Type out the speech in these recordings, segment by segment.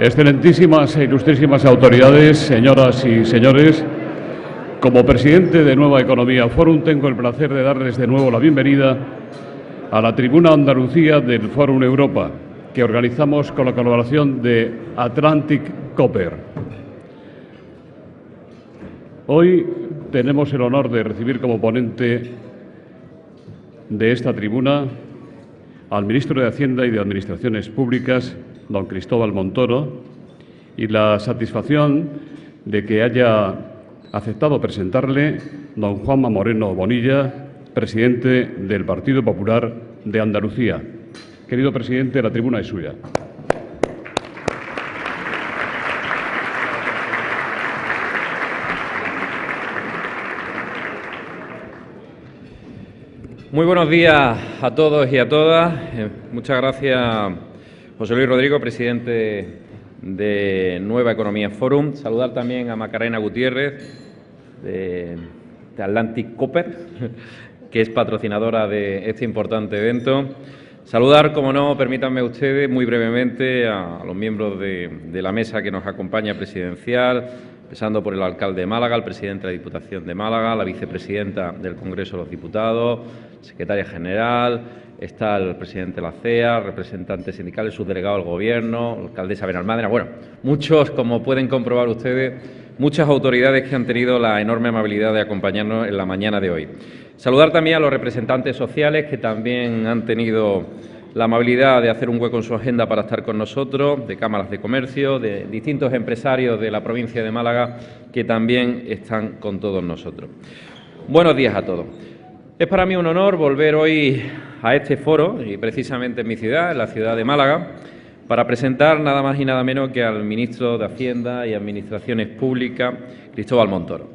Excelentísimas e ilustrísimas autoridades, señoras y señores, como presidente de Nueva Economía Forum tengo el placer de darles de nuevo la bienvenida a la tribuna Andalucía del Forum Europa, que organizamos con la colaboración de Atlantic Copper. Hoy tenemos el honor de recibir como ponente de esta tribuna al ministro de Hacienda y de Administraciones Públicas, don Cristóbal Montoro, y la satisfacción de que haya aceptado presentarle don Juanma Moreno Bonilla, presidente del Partido Popular de Andalucía. Querido presidente, la tribuna es suya. Muy buenos días a todos y a todas. Muchas gracias, José Luis Rodrigo, presidente de Nueva Economía Forum. Saludar también a Macarena Gutiérrez, de Atlantic Copper, que es patrocinadora de este importante evento. Saludar, como no, permítanme ustedes, muy brevemente a los miembros de la mesa que nos acompaña presidencial, empezando por el alcalde de Málaga, el presidente de la Diputación de Málaga, la vicepresidenta del Congreso de los Diputados, secretaria general, está el presidente de la CEA, representantes sindicales, subdelegado del Gobierno, la alcaldesa Benalmádena, bueno, muchos, como pueden comprobar ustedes, muchas autoridades que han tenido la enorme amabilidad de acompañarnos en la mañana de hoy. Saludar también a los representantes sociales que también han tenido la amabilidad de hacer un hueco en su agenda para estar con nosotros, de cámaras de comercio, de distintos empresarios de la provincia de Málaga que también están con todos nosotros. Buenos días a todos. Es para mí un honor volver hoy a este foro, y precisamente en mi ciudad, en la ciudad de Málaga, para presentar nada más y nada menos que al ministro de Hacienda y Administraciones Públicas, Cristóbal Montoro.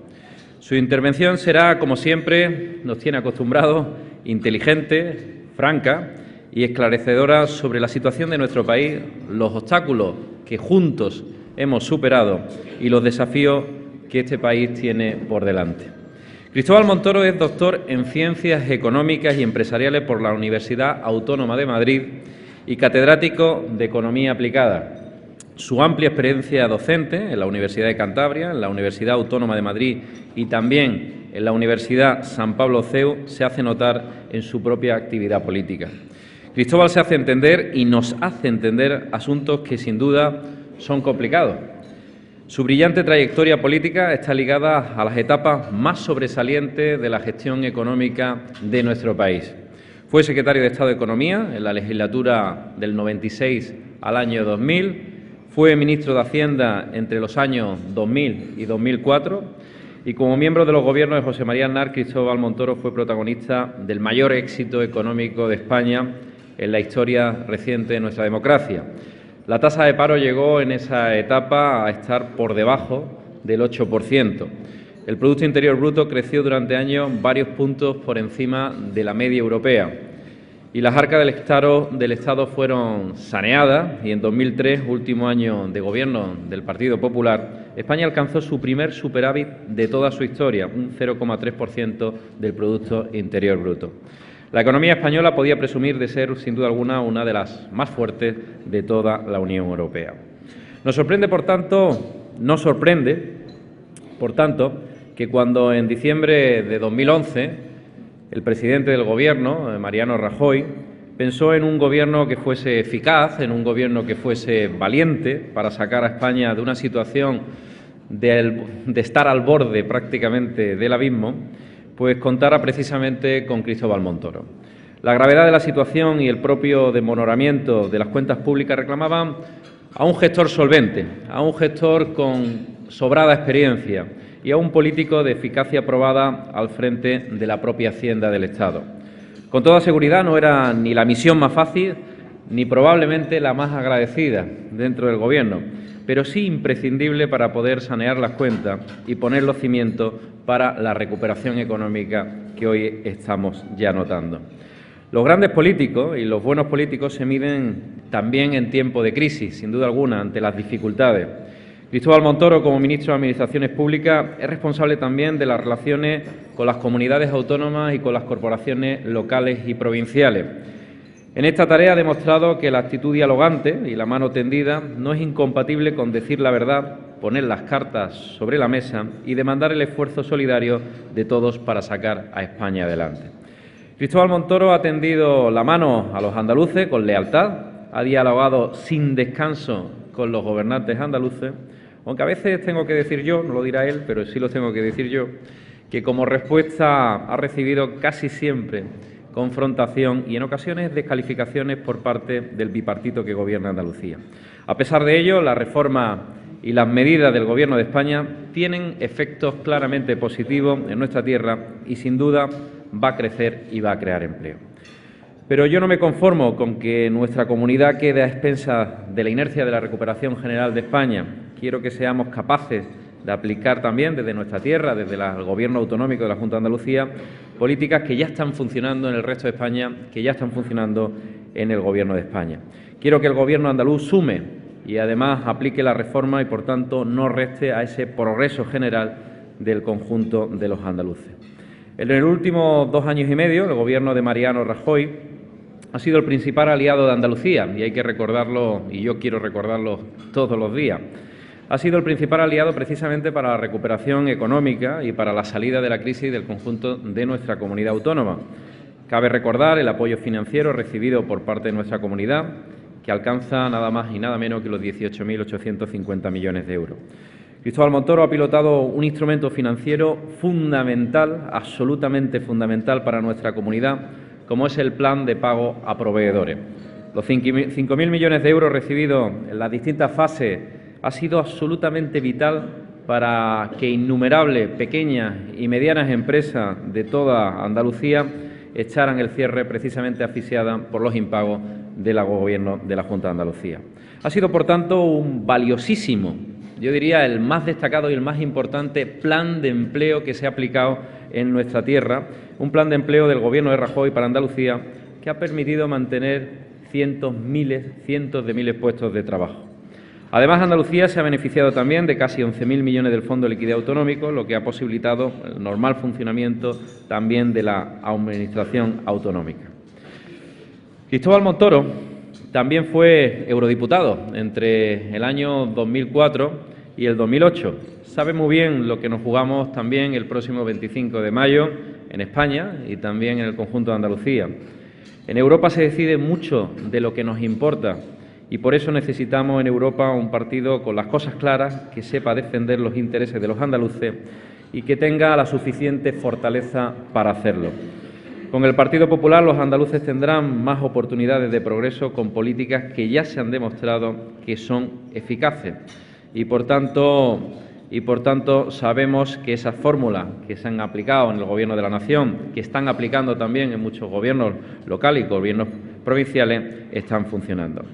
Su intervención será, como siempre, nos tiene acostumbrados, inteligente, franca y esclarecedora sobre la situación de nuestro país, los obstáculos que juntos hemos superado y los desafíos que este país tiene por delante. Cristóbal Montoro es doctor en Ciencias Económicas y Empresariales por la Universidad Autónoma de Madrid y catedrático de Economía Aplicada. Su amplia experiencia docente en la Universidad de Cantabria, en la Universidad Autónoma de Madrid y también en la Universidad San Pablo CEU se hace notar en su propia actividad política. Cristóbal se hace entender y nos hace entender asuntos que sin duda son complicados. Su brillante trayectoria política está ligada a las etapas más sobresalientes de la gestión económica de nuestro país. Fue secretario de Estado de Economía en la legislatura del 96 al año 2000, fue ministro de Hacienda entre los años 2000 y 2004 y como miembro de los gobiernos de José María Aznar, Cristóbal Montoro fue protagonista del mayor éxito económico de España en la historia reciente de nuestra democracia. La tasa de paro llegó en esa etapa a estar por debajo del 8%. El Producto Interior Bruto creció durante años varios puntos por encima de la media europea y las arcas del Estado fueron saneadas y en 2003, último año de gobierno del Partido Popular, España alcanzó su primer superávit de toda su historia, un 0,3% del Producto Interior Bruto. La economía española podía presumir de ser, sin duda alguna, una de las más fuertes de toda la Unión Europea. Nos sorprende, por tanto, que cuando en diciembre de 2011 el presidente del Gobierno, Mariano Rajoy, pensó en un gobierno que fuese eficaz, en un gobierno que fuese valiente para sacar a España de una situación de estar al borde prácticamente del abismo, pues contara precisamente con Cristóbal Montoro. La gravedad de la situación y el propio desmoronamiento de las cuentas públicas reclamaban a un gestor solvente, a un gestor con sobrada experiencia y a un político de eficacia probada al frente de la propia Hacienda del Estado. Con toda seguridad no era ni la misión más fácil ni probablemente la más agradecida dentro del Gobierno, pero sí imprescindible para poder sanear las cuentas y poner los cimientos para la recuperación económica que hoy estamos ya notando. Los grandes políticos y los buenos políticos se miden también en tiempo de crisis, sin duda alguna, ante las dificultades. Cristóbal Montoro, como ministro de Administraciones Públicas, es responsable también de las relaciones con las comunidades autónomas y con las corporaciones locales y provinciales. En esta tarea ha demostrado que la actitud dialogante y la mano tendida no es incompatible con decir la verdad, poner las cartas sobre la mesa y demandar el esfuerzo solidario de todos para sacar a España adelante. Cristóbal Montoro ha tendido la mano a los andaluces con lealtad, ha dialogado sin descanso con los gobernantes andaluces, aunque a veces tengo que decir yo, no lo dirá él, pero sí lo tengo que decir yo, que como respuesta ha recibido casi siempre confrontación y en ocasiones descalificaciones por parte del bipartito que gobierna Andalucía. A pesar de ello, la reforma y las medidas del Gobierno de España tienen efectos claramente positivos en nuestra tierra y, sin duda, va a crecer y va a crear empleo. Pero yo no me conformo con que nuestra comunidad quede a expensas de la inercia de la recuperación general de España. Quiero que seamos capaces de aplicar también desde nuestra tierra, desde el Gobierno autonómico de la Junta de Andalucía, políticas que ya están funcionando en el resto de España, que ya están funcionando en el Gobierno de España. Quiero que el Gobierno andaluz sume y además aplique la reforma y, por tanto, no reste a ese progreso general del conjunto de los andaluces. En los últimos 2 años y medio, el Gobierno de Mariano Rajoy ha sido el principal aliado de Andalucía, y hay que recordarlo, y yo quiero recordarlo todos los días. Ha sido el principal aliado precisamente para la recuperación económica y para la salida de la crisis del conjunto de nuestra comunidad autónoma. Cabe recordar el apoyo financiero recibido por parte de nuestra comunidad, que alcanza nada más y nada menos que los 18.850 millones de euros. Cristóbal Montoro ha pilotado un instrumento financiero fundamental, absolutamente fundamental para nuestra comunidad, como es el plan de pago a proveedores. Los 5.000 millones de euros recibidos en las distintas fases ha sido absolutamente vital para que innumerables pequeñas y medianas empresas de toda Andalucía echaran el cierre precisamente asfixiadas por los impagos del Gobierno de la Junta de Andalucía. Ha sido, por tanto, un valiosísimo, yo diría el más destacado y el más importante plan de empleo que se ha aplicado en nuestra tierra, un plan de empleo del Gobierno de Rajoy para Andalucía que ha permitido mantener cientos de miles de puestos de trabajo. Además, Andalucía se ha beneficiado también de casi 11.000 millones del Fondo de Liquidez Autonómico, lo que ha posibilitado el normal funcionamiento también de la Administración autonómica. Cristóbal Montoro también fue eurodiputado entre el año 2004 y el 2008. Sabe muy bien lo que nos jugamos también el próximo 25 de mayo en España y también en el conjunto de Andalucía. En Europa se decide mucho de lo que nos importa y por eso necesitamos en Europa un partido con las cosas claras, que sepa defender los intereses de los andaluces y que tenga la suficiente fortaleza para hacerlo. Con el Partido Popular los andaluces tendrán más oportunidades de progreso con políticas que ya se han demostrado que son eficaces y por tanto sabemos que esas fórmulas que se han aplicado en el Gobierno de la Nación, que están aplicando también en muchos gobiernos locales y gobiernos provinciales, están funcionando.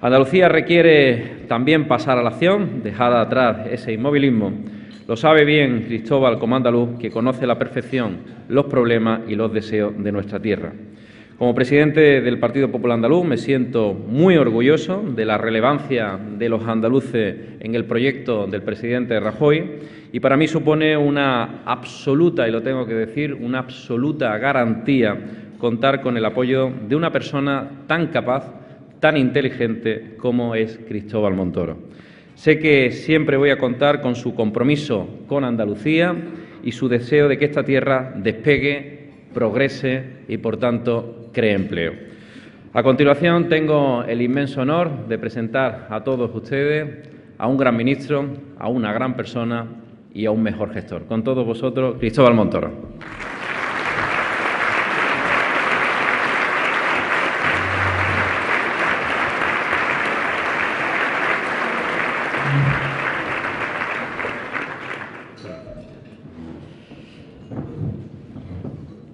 Andalucía requiere también pasar a la acción, dejar atrás ese inmovilismo. Lo sabe bien Cristóbal como andaluz, que conoce a la perfección los problemas y los deseos de nuestra tierra. Como presidente del Partido Popular Andaluz me siento muy orgulloso de la relevancia de los andaluces en el proyecto del presidente Rajoy y para mí supone una absoluta, y lo tengo que decir, una absoluta garantía contar con el apoyo de una persona tan capaz, tan inteligente como es Cristóbal Montoro. Sé que siempre voy a contar con su compromiso con Andalucía y su deseo de que esta tierra despegue, progrese y, por tanto, cree empleo. A continuación, tengo el inmenso honor de presentar a todos ustedes a un gran ministro, a una gran persona y a un mejor gestor. Con todos vosotros, Cristóbal Montoro.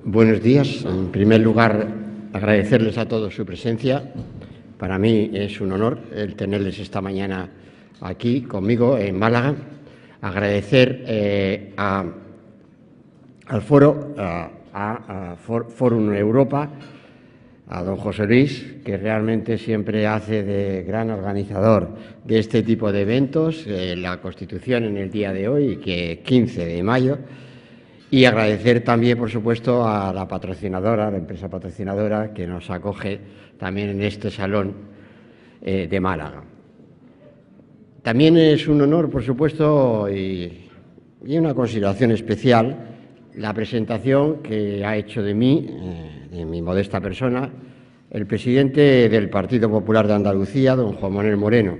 Buenos días. En primer lugar, agradecerles a todos su presencia. Para mí es un honor el tenerles esta mañana aquí conmigo en Málaga. Agradecer al foro, a Forum Europa, a don José Luis, que realmente siempre hace de gran organizador de este tipo de eventos, la Constitución en el día de hoy, que 15 de mayo, Y agradecer también, por supuesto, a la patrocinadora, la empresa patrocinadora, que nos acoge también en este salón de Málaga. También es un honor, por supuesto, y una consideración especial, la presentación que ha hecho de mí, de mi modesta persona, el presidente del Partido Popular de Andalucía, don Juan Manuel Moreno.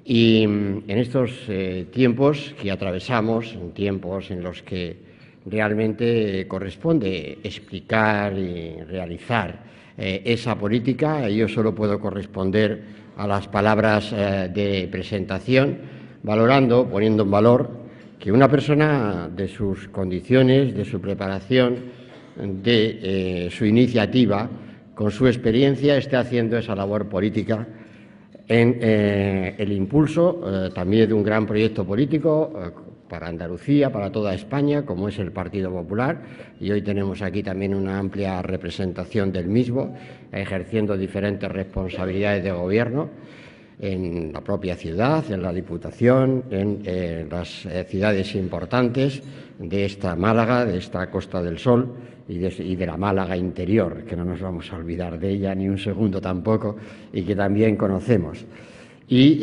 Y en estos tiempos que atravesamos, en tiempos en los que realmente corresponde explicar y realizar esa política, yo solo puedo corresponder a las palabras de presentación, valorando, poniendo en valor que una persona de sus condiciones, de su preparación, de su iniciativa, con su experiencia, esté haciendo esa labor política en el impulso también de un gran proyecto político para Andalucía, para toda España, como es el Partido Popular, y hoy tenemos aquí también una amplia representación del mismo, ejerciendo diferentes responsabilidades de gobierno en la propia ciudad, en la Diputación, en las ciudades importantes de esta Málaga, de esta Costa del Sol y de la Málaga interior, que no nos vamos a olvidar de ella ni un segundo tampoco, y que también conocemos. Y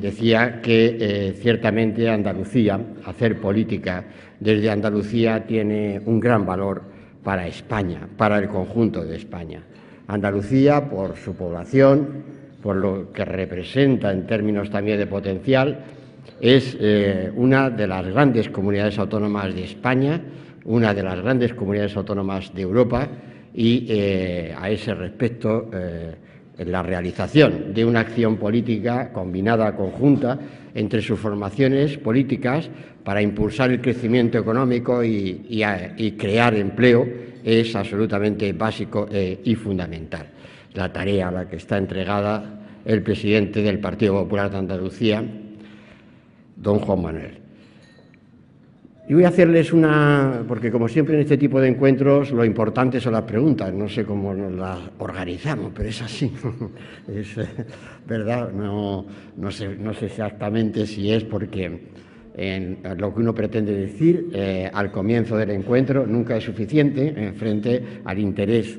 decía que ciertamente Andalucía, hacer política desde Andalucía tiene un gran valor para España, para el conjunto de España. Andalucía, por su población, por lo que representa en términos también de potencial, es una de las grandes comunidades autónomas de España, una de las grandes comunidades autónomas de Europa y a ese respecto la realización de una acción política combinada, conjunta, entre sus formaciones políticas para impulsar el crecimiento económico y crear empleo es absolutamente básico y fundamental. La tarea a la que está entregada el presidente del Partido Popular de Andalucía, don Juan Manuel. Y voy a hacerles porque como siempre en este tipo de encuentros lo importante son las preguntas, no sé cómo nos las organizamos, pero es así, es verdad, no sé exactamente si es porque lo que uno pretende decir al comienzo del encuentro nunca es suficiente frente al interés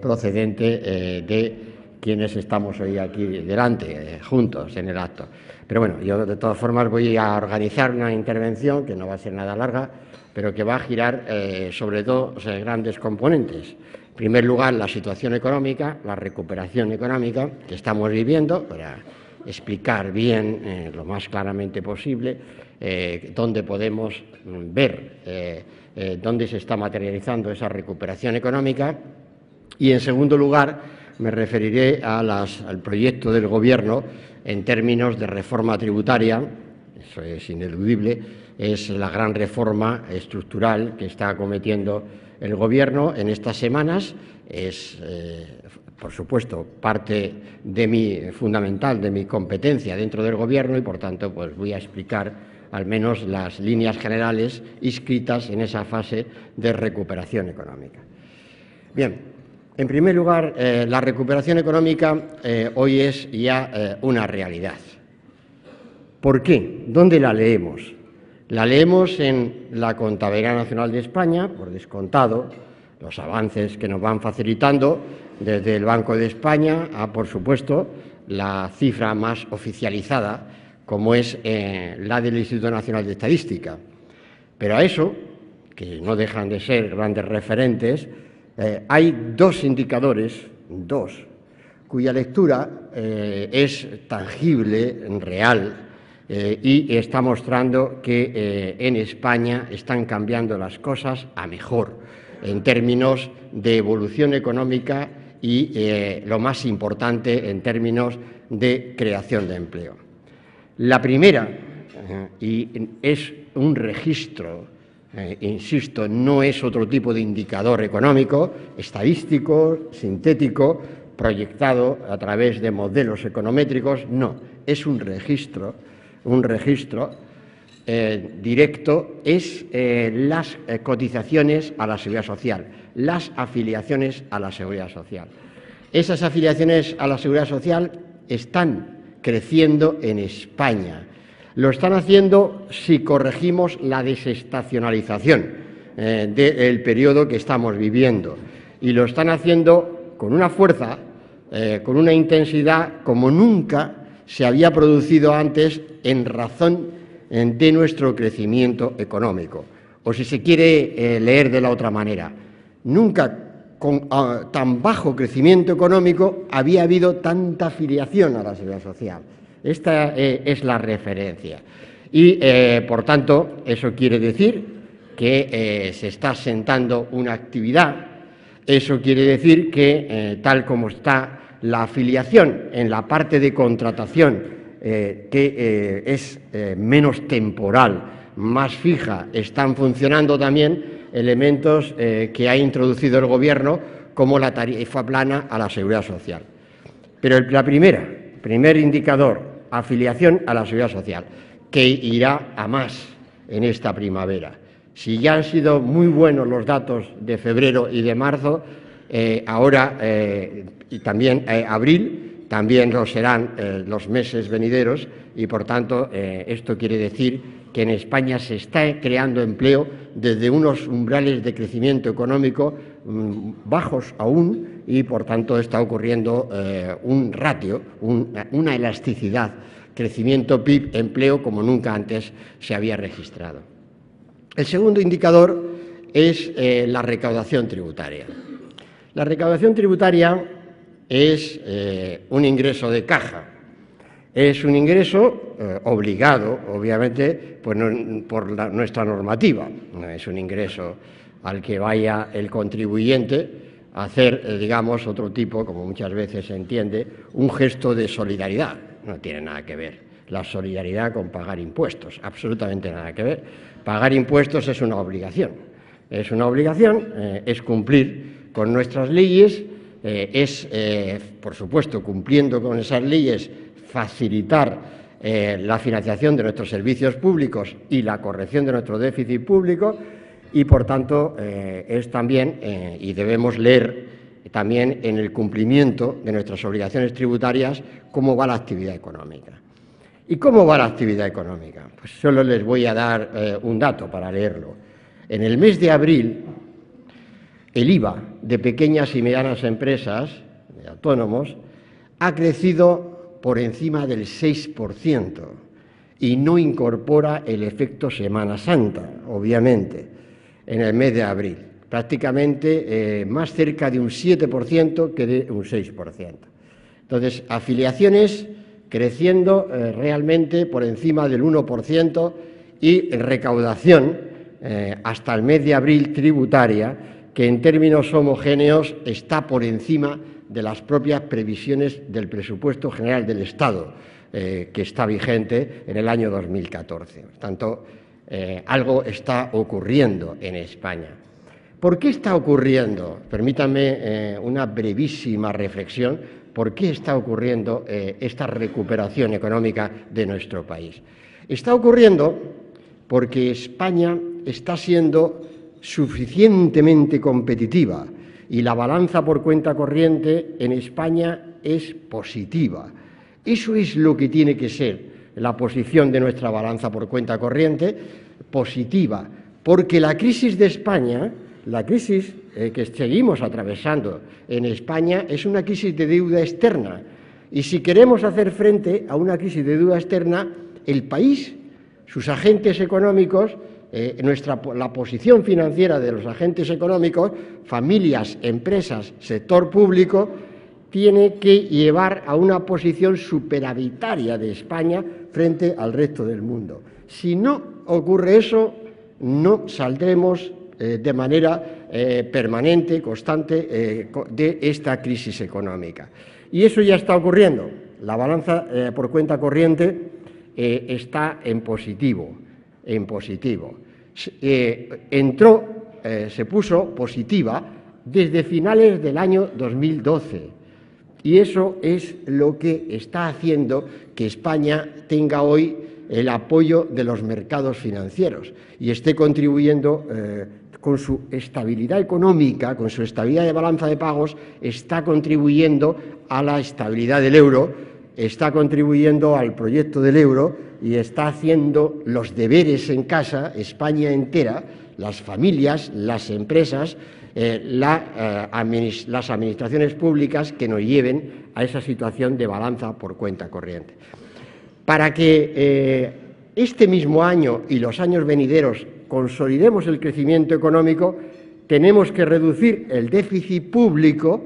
procedente de quienes estamos hoy aquí delante, juntos en el acto. Pero bueno, yo de todas formas voy a organizar una intervención que no va a ser nada larga, pero que va a girar sobre dos grandes componentes. En primer lugar, la situación económica, la recuperación económica que estamos viviendo, para explicar bien, lo más claramente posible, dónde podemos ver dónde se está materializando esa recuperación económica. Y, en segundo lugar, me referiré al proyecto del Gobierno en términos de reforma tributaria. Eso es ineludible, es la gran reforma estructural que está acometiendo el Gobierno en estas semanas. Es, por supuesto, parte fundamental de mi competencia dentro del Gobierno y, por tanto, pues voy a explicar al menos las líneas generales inscritas en esa fase de recuperación económica. Bien. En primer lugar, la recuperación económica hoy es ya una realidad. ¿Por qué? ¿Dónde la leemos? La leemos en la Contabilidad Nacional de España, por descontado, los avances que nos van facilitando desde el Banco de España a, por supuesto, la cifra más oficializada, como es la del Instituto Nacional de Estadística. Pero a eso, que no dejan de ser grandes referentes, hay dos indicadores, cuya lectura es tangible, real, y está mostrando que en España están cambiando las cosas a mejor en términos de evolución económica y, lo más importante, en términos de creación de empleo. La primera, y es un registro, insisto, no es otro tipo de indicador económico, estadístico, sintético, proyectado a través de modelos econométricos, no, es un registro directo, es las cotizaciones a la Seguridad Social, las afiliaciones a la Seguridad Social. Esas afiliaciones a la Seguridad Social están creciendo en España. Lo están haciendo si corregimos la desestacionalización, del periodo que estamos viviendo. Y lo están haciendo con una fuerza, con una intensidad como nunca se había producido antes en razón de nuestro crecimiento económico. O si se quiere leer de la otra manera, nunca con tan bajo crecimiento económico había habido tanta afiliación a la Seguridad Social. Esta es la referencia. Y, por tanto, eso quiere decir que se está sentando una actividad. Eso quiere decir que, tal como está la afiliación en la parte de contratación, que es menos temporal, más fija, están funcionando también elementos que ha introducido el Gobierno, como la tarifa plana a la Seguridad Social. Pero primer indicador, afiliación a la Seguridad Social, que irá a más en esta primavera. Si ya han sido muy buenos los datos de febrero y de marzo, ahora y también abril, también lo serán los meses venideros y, por tanto, esto quiere decir que en España se está creando empleo desde unos umbrales de crecimiento económico bajos aún y, por tanto, está ocurriendo un ratio, una elasticidad, crecimiento PIB-empleo como nunca antes se había registrado. El segundo indicador es la recaudación tributaria. La recaudación tributaria es un ingreso de caja. Es un ingreso obligado, obviamente, por nuestra normativa. No es un ingreso al que vaya el contribuyente a hacer, digamos, otro tipo, como muchas veces se entiende, un gesto de solidaridad. No tiene nada que ver la solidaridad con pagar impuestos, absolutamente nada que ver. Pagar impuestos es una obligación. Es una obligación, es cumplir con nuestras leyes, por supuesto, cumpliendo con esas leyes, facilitar la financiación de nuestros servicios públicos y la corrección de nuestro déficit público y, por tanto, es también, y debemos leer también en el cumplimiento de nuestras obligaciones tributarias, cómo va la actividad económica. ¿Y cómo va la actividad económica? Pues solo les voy a dar un dato para leerlo. En el mes de abril, el IVA de pequeñas y medianas empresas, de autónomos, ha crecido por encima del 6% y no incorpora el efecto Semana Santa, obviamente, en el mes de abril. Prácticamente más cerca de un 7% que de un 6%. Entonces, afiliaciones creciendo realmente por encima del 1% y recaudación hasta el mes de abril tributaria, que en términos homogéneos está por encima de las propias previsiones del presupuesto general del Estado, que está vigente en el año 2014. Por tanto, algo está ocurriendo en España. ¿Por qué está ocurriendo? Permítanme una brevísima reflexión. ¿Por qué está ocurriendo esta recuperación económica de nuestro país? Está ocurriendo porque España está siendo suficientemente competitiva y la balanza por cuenta corriente en España es positiva. Eso es lo que tiene que ser la posición de nuestra balanza por cuenta corriente, positiva, porque la crisis de España, la crisis que seguimos atravesando en España, es una crisis de deuda externa. Y si queremos hacer frente a una crisis de deuda externa, el país, sus agentes económicos, la posición financiera de los agentes económicos, familias, empresas, sector público, tiene que llevar a una posición superavitaria de España frente al resto del mundo. Si no ocurre eso, no saldremos de manera permanente, constante, de esta crisis económica. Y eso ya está ocurriendo. La balanza por cuenta corriente está en positivo. Se puso positiva desde finales del año 2012. Y eso es lo que está haciendo que España tenga hoy el apoyo de los mercados financieros y esté contribuyendo con su estabilidad económica, con su estabilidad de balanza de pagos, está contribuyendo a la estabilidad del euro está contribuyendo al proyecto del euro y está haciendo los deberes en casa, España entera, las familias, las empresas, las administraciones públicas que nos lleven a esa situación de balanza por cuenta corriente. Para que este mismo año y los años venideros consolidemos el crecimiento económico, tenemos que reducir el déficit público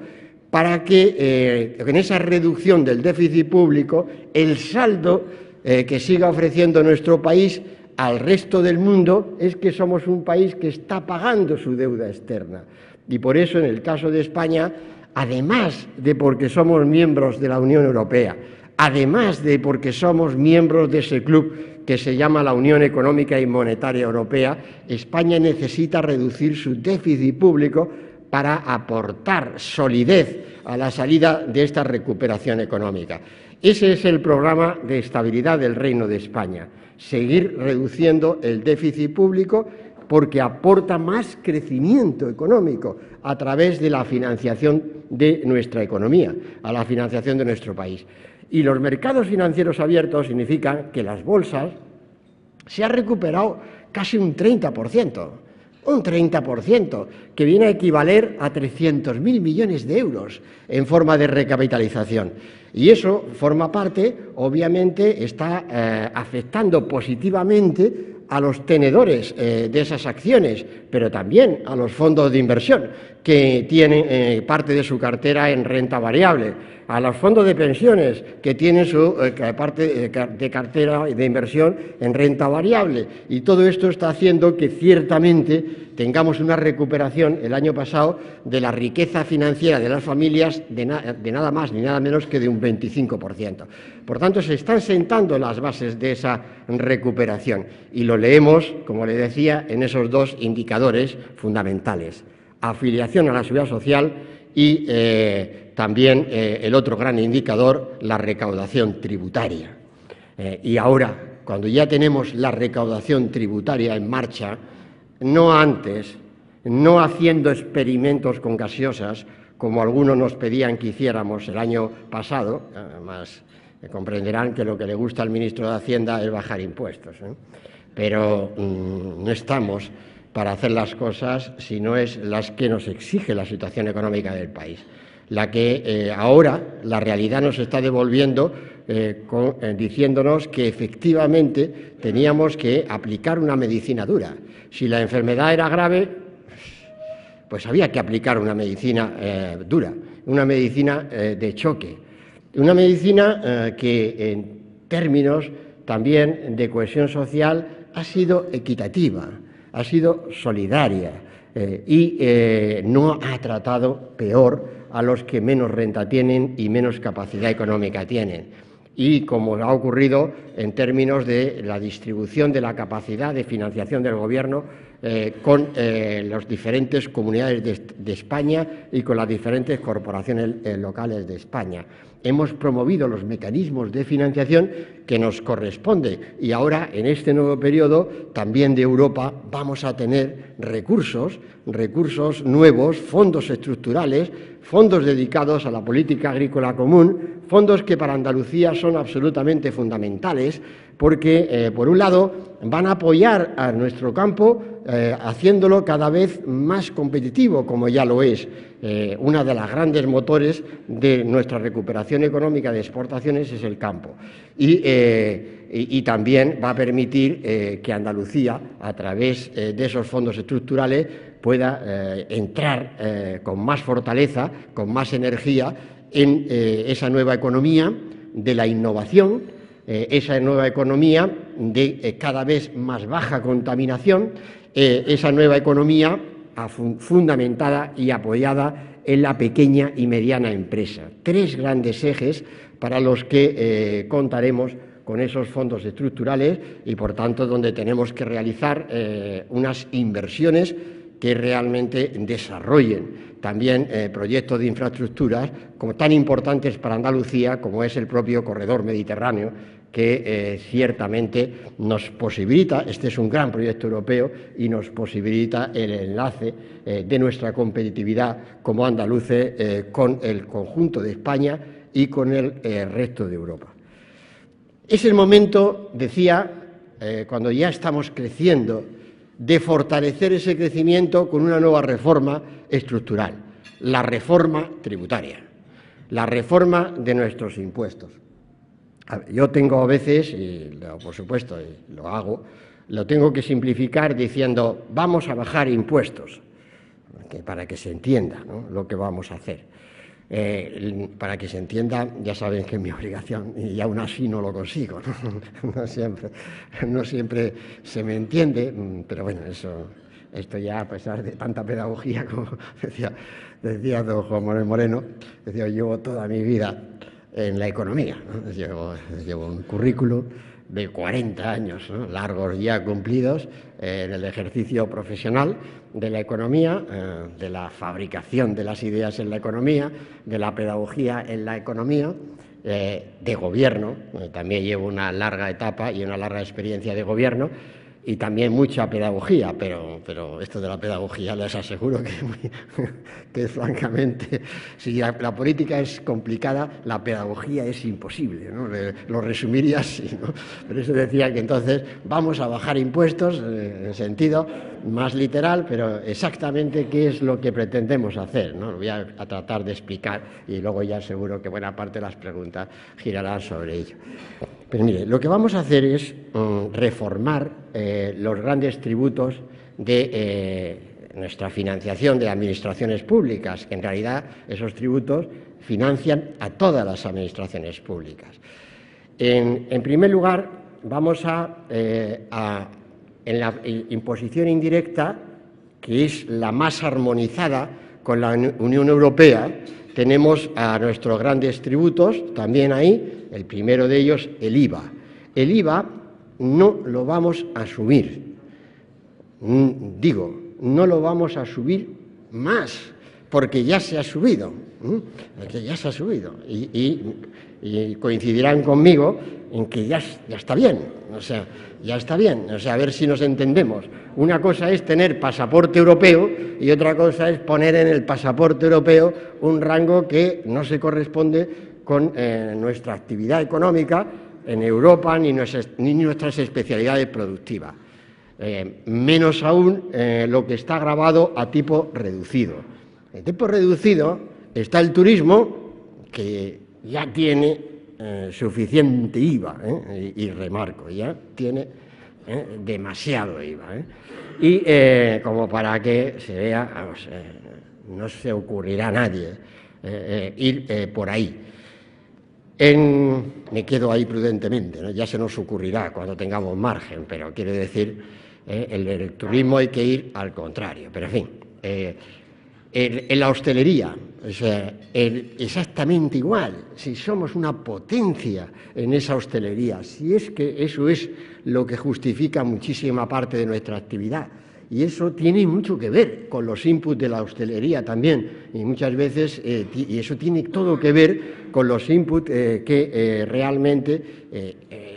para que en esa reducción del déficit público el saldo que siga ofreciendo nuestro país al resto del mundo es que somos un país que está pagando su deuda externa. Y por eso, en el caso de España, además de porque somos miembros de la Unión Europea, además de porque somos miembros de ese club que se llama la Unión Económica y Monetaria Europea, España necesita reducir su déficit público para aportar solidez a la salida de esta recuperación económica. Ese es el programa de estabilidad del Reino de España, seguir reduciendo el déficit público porque aporta más crecimiento económico a través de la financiación de nuestra economía, a la financiación de nuestro país. Y los mercados financieros abiertos significan que las bolsas se ha recuperado casi un 30%. Un 30%, que viene a equivaler a 300.000 millones de euros en forma de recapitalización. Y eso forma parte, obviamente, está afectando positivamente a los tenedores de esas acciones, pero también a los fondos de inversión que tienen parte de su cartera en renta variable, a los fondos de pensiones que tienen su parte de cartera de inversión en renta variable. Y todo esto está haciendo que ciertamente tengamos una recuperación el año pasado de la riqueza financiera de las familias de nada más ni nada menos que de un 25%. Por tanto, se están sentando las bases de esa recuperación y lo leemos, como le decía, en esos dos indicadores fundamentales: afiliación a la seguridad social y también el otro gran indicador, la recaudación tributaria. Y ahora, cuando ya tenemos la recaudación tributaria en marcha, no antes, no haciendo experimentos con gaseosas, como algunos nos pedían que hiciéramos el año pasado, además comprenderán que lo que le gusta al ministro de Hacienda es bajar impuestos, pero no estamos para hacer las cosas si no es las que nos exige la situación económica del país, la que ahora la realidad nos está devolviendo diciéndonos que efectivamente teníamos que aplicar una medicina dura. Si la enfermedad era grave, pues había que aplicar una medicina dura, una medicina de choque, una medicina que en términos también de cohesión social ha sido equitativa, ha sido solidaria y no ha tratado peor a los que menos renta tienen y menos capacidad económica tienen. Y como ha ocurrido en términos de la distribución de la capacidad de financiación del Gobierno con las diferentes comunidades de España y con las diferentes corporaciones locales de España. Hemos promovido los mecanismos de financiación que nos corresponde y ahora, en este nuevo periodo, también de Europa, vamos a tener recursos nuevos, fondos estructurales, fondos dedicados a la política agrícola común, fondos que para Andalucía son absolutamente fundamentales porque, por un lado, van a apoyar a nuestro campo haciéndolo cada vez más competitivo, como ya lo es. Una de las grandes motores de nuestra recuperación económica de exportaciones es el campo. Y también va a permitir que Andalucía, a través de esos fondos estructurales, pueda entrar con más fortaleza, con más energía en esa nueva economía de la innovación, esa nueva economía de cada vez más baja contaminación, esa nueva economía fundamentada y apoyada en la pequeña y mediana empresa. Tres grandes ejes para los que contaremos con esos fondos estructurales y, por tanto, donde tenemos que realizar unas inversiones que realmente desarrollen también proyectos de infraestructuras como tan importantes para Andalucía como es el propio corredor mediterráneo, que ciertamente nos posibilita, este es un gran proyecto europeo y nos posibilita el enlace de nuestra competitividad como andaluces con el conjunto de España y con el resto de Europa. Es el momento, decía, cuando ya estamos creciendo, de fortalecer ese crecimiento con una nueva reforma estructural, la reforma tributaria, la reforma de nuestros impuestos. Yo tengo a veces, y por supuesto lo hago, lo tengo que simplificar diciendo vamos a bajar impuestos, para que se entienda, ¿no?, lo que vamos a hacer. Para que se entienda, ya saben que es mi obligación y aún así no lo consigo, ¿no? No siempre se me entiende, pero bueno, esto ya a pesar de tanta pedagogía, como decía don Juan Manuel Moreno, decía, llevo toda mi vida en la economía, ¿no? Llevo un currículum de 40 años, ¿no?, largos ya cumplidos en el ejercicio profesional de la economía, de la fabricación de las ideas en la economía, de la pedagogía en la economía, de gobierno. También llevo una larga etapa y una larga experiencia de gobierno y también mucha pedagogía, pero esto de la pedagogía les aseguro que francamente, si la política es complicada, la pedagogía es imposible, ¿no? Lo resumiría así, ¿no? Pero eso decía que entonces vamos a bajar impuestos en sentido más literal, pero exactamente qué es lo que pretendemos hacer, ¿no? Lo voy a tratar de explicar y luego ya seguro que buena parte de las preguntas girarán sobre ello. Pues mire, lo que vamos a hacer es reformar los grandes tributos de nuestra financiación de administraciones públicas, que en realidad esos tributos financian a todas las administraciones públicas. En primer lugar, vamos en la imposición indirecta, que es la más armonizada con la Unión Europea, tenemos a nuestros grandes tributos, también ahí, el primero de ellos, el IVA. El IVA no lo vamos a subir, no lo vamos a subir más, porque ya se ha subido, y coincidirán conmigo en que ya está bien, ya está bien, a ver si nos entendemos. Una cosa es tener pasaporte europeo y otra cosa es poner en el pasaporte europeo un rango que no se corresponde con nuestra actividad económica en Europa ni nuestras especialidades productivas. Menos aún lo que está grabado a tipo reducido. En tipo reducido está el turismo, que ya tiene suficiente IVA, y remarco, ya tiene demasiado IVA. Y como para que se vea, no se ocurrirá a nadie ir por ahí. Me quedo ahí prudentemente, ¿no? Ya se nos ocurrirá cuando tengamos margen, pero quiero decir, el turismo hay que ir al contrario. Pero en fin, en la hostelería, exactamente igual, si somos una potencia en esa hostelería, si es que eso es lo que justifica muchísima parte de nuestra actividad. Y eso tiene mucho que ver con los inputs de la hostelería también, y muchas veces, y eso tiene todo que ver con los inputs que realmente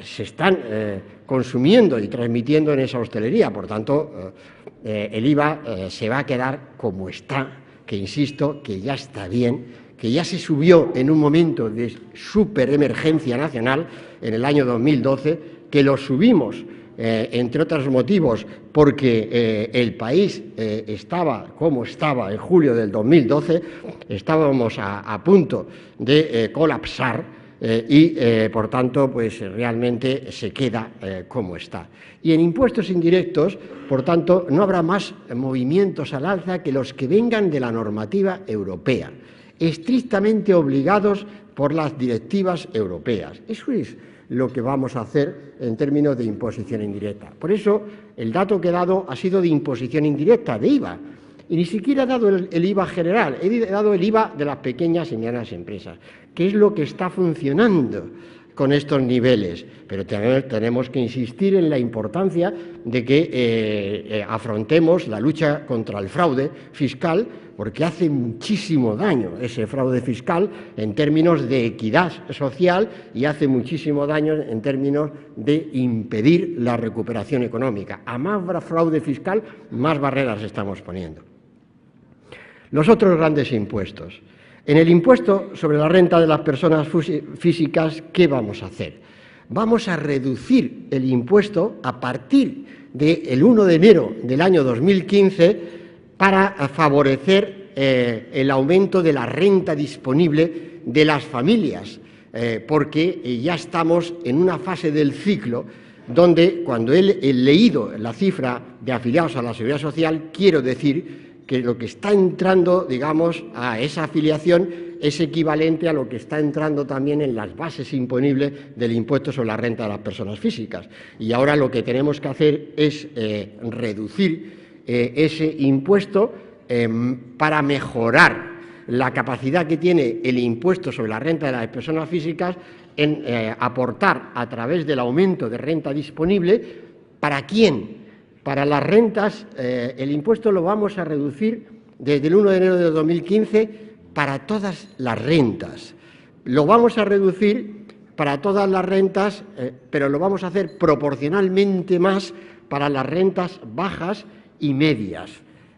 se están consumiendo y transmitiendo en esa hostelería. Por tanto, el IVA se va a quedar como está, que insisto, que ya está bien, que ya se subió en un momento de superemergencia nacional en el año 2012, que lo subimos, entre otros motivos, porque el país estaba como estaba en julio del 2012, estábamos a punto de colapsar y, por tanto, pues realmente se queda como está. Y en impuestos indirectos, por tanto, no habrá más movimientos al alza que los que vengan de la normativa europea, estrictamente obligados por las directivas europeas. Eso es lo que vamos a hacer en términos de imposición indirecta. Por eso, el dato que he dado ha sido de imposición indirecta, de IVA, y ni siquiera he dado el IVA general, he dado el IVA de las pequeñas y medianas empresas, que es lo que está funcionando. con estos niveles, pero tenemos que insistir en la importancia de que afrontemos la lucha contra el fraude fiscal, porque hace muchísimo daño ese fraude fiscal en términos de equidad social y hace muchísimo daño en términos de impedir la recuperación económica. A más fraude fiscal, más barreras estamos poniendo. Los otros grandes impuestos. En el impuesto sobre la renta de las personas físicas, ¿qué vamos a hacer? Vamos a reducir el impuesto a partir del 1 de enero del año 2015 para favorecer el aumento de la renta disponible de las familias, porque ya estamos en una fase del ciclo donde, cuando he leído la cifra de afiliados a la Seguridad Social, quiero decir que lo que está entrando, digamos, a esa afiliación es equivalente a lo que está entrando también en las bases imponibles del impuesto sobre la renta de las personas físicas. Y ahora lo que tenemos que hacer es reducir ese impuesto para mejorar la capacidad que tiene el impuesto sobre la renta de las personas físicas en aportar a través del aumento de renta disponible. ¿Para quién? Para las rentas, el impuesto lo vamos a reducir desde el 1 de enero de 2015 para todas las rentas. Lo vamos a reducir para todas las rentas, pero lo vamos a hacer proporcionalmente más para las rentas bajas y medias.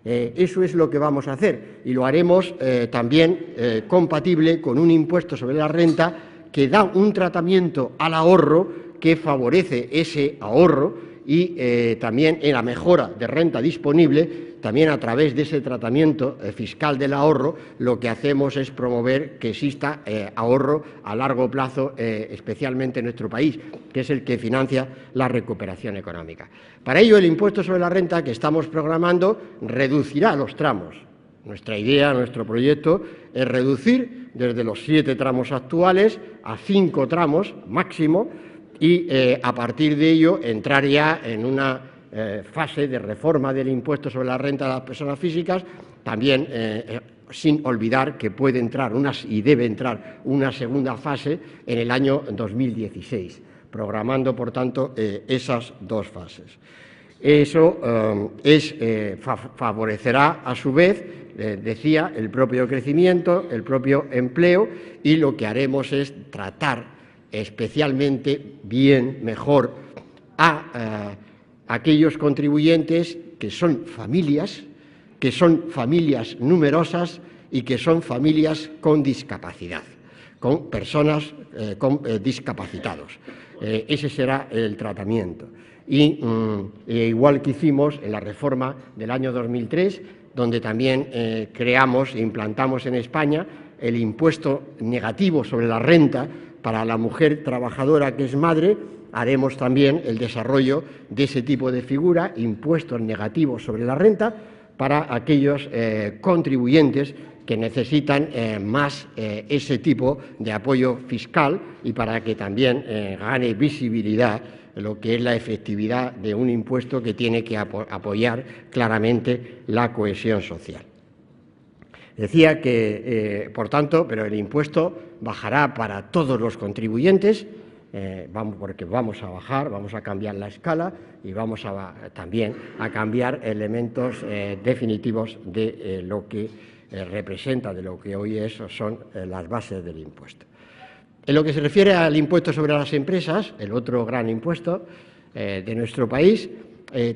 Eso es lo que vamos a hacer y lo haremos también compatible con un impuesto sobre la renta que da un tratamiento al ahorro que favorece ese ahorro y también en la mejora de renta disponible. También a través de ese tratamiento fiscal del ahorro, lo que hacemos es promover que exista ahorro a largo plazo, especialmente en nuestro país, que es el que financia la recuperación económica. Para ello, el impuesto sobre la renta que estamos programando reducirá los tramos. Nuestra idea, nuestro proyecto, es reducir desde los 7 tramos actuales a 5 tramos máximo y a partir de ello entrar ya en una fase de reforma del impuesto sobre la renta de las personas físicas, también sin olvidar que puede entrar y debe entrar una segunda fase en el año 2016, programando, por tanto, esas 2 fases. Eso favorecerá, a su vez, decía, el propio crecimiento, el propio empleo, y lo que haremos es tratar especialmente bien, mejor, a aquellos contribuyentes que son familias numerosas y que son familias con discapacidad, con personas discapacitados. Ese será el tratamiento. Y igual que hicimos en la reforma del año 2003, donde también creamos e implantamos en España el impuesto negativo sobre la renta para la mujer trabajadora que es madre, haremos también el desarrollo de ese tipo de figura, impuestos negativos sobre la renta, para aquellos contribuyentes que necesitan más ese tipo de apoyo fiscal y para que también gane visibilidad lo que es la efectividad de un impuesto que tiene que apoyar claramente la cohesión social. Decía que, por tanto, pero el impuesto bajará para todos los contribuyentes, porque vamos a bajar, vamos a cambiar la escala y vamos también a cambiar elementos definitivos de lo que representa, de lo que hoy son las bases del impuesto. En lo que se refiere al impuesto sobre las empresas, el otro gran impuesto de nuestro país,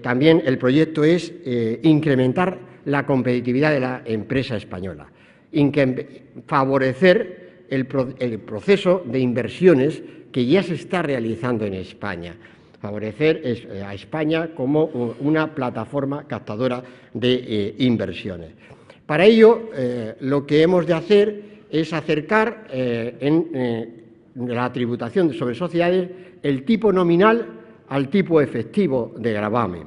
también el proyecto es incrementar la competitividad de la empresa española, favorecer el proceso de inversiones que ya se está realizando en España, favorecer a España como una plataforma captadora de inversiones. Para ello, lo que hemos de hacer es acercar en la tributación sobre sociedades el tipo nominal al tipo efectivo de gravamen.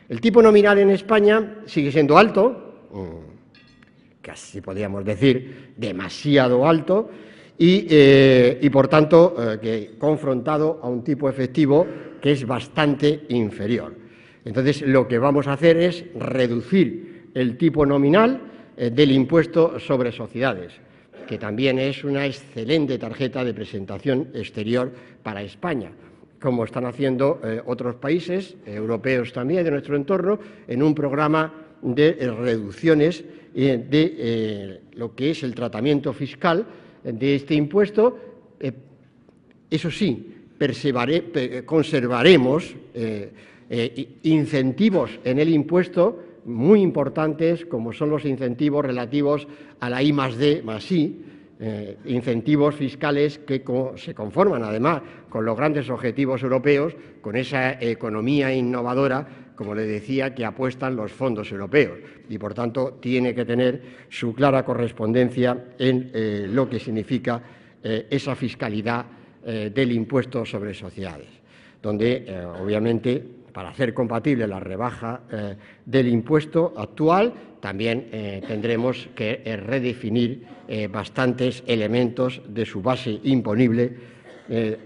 El tipo nominal en España sigue siendo alto, casi podríamos decir demasiado alto, y por tanto, confrontado a un tipo efectivo que es bastante inferior. Entonces, lo que vamos a hacer es reducir el tipo nominal del impuesto sobre sociedades, que también es una excelente tarjeta de presentación exterior para España, como están haciendo otros países europeos también de nuestro entorno, en un programa de reducciones de lo que es el tratamiento fiscal de este impuesto. Eso sí, conservaremos incentivos en el impuesto muy importantes, como son los incentivos relativos a la I+D+I, incentivos fiscales que se conforman, además, con los grandes objetivos europeos, con esa economía innovadora, como le decía, que apuestan los fondos europeos. Y, por tanto, tiene que tener su clara correspondencia en lo que significa esa fiscalidad del impuesto sobre sociedades, donde, obviamente, para hacer compatible la rebaja del impuesto actual, también tendremos que redefinir bastantes elementos de su base imponible,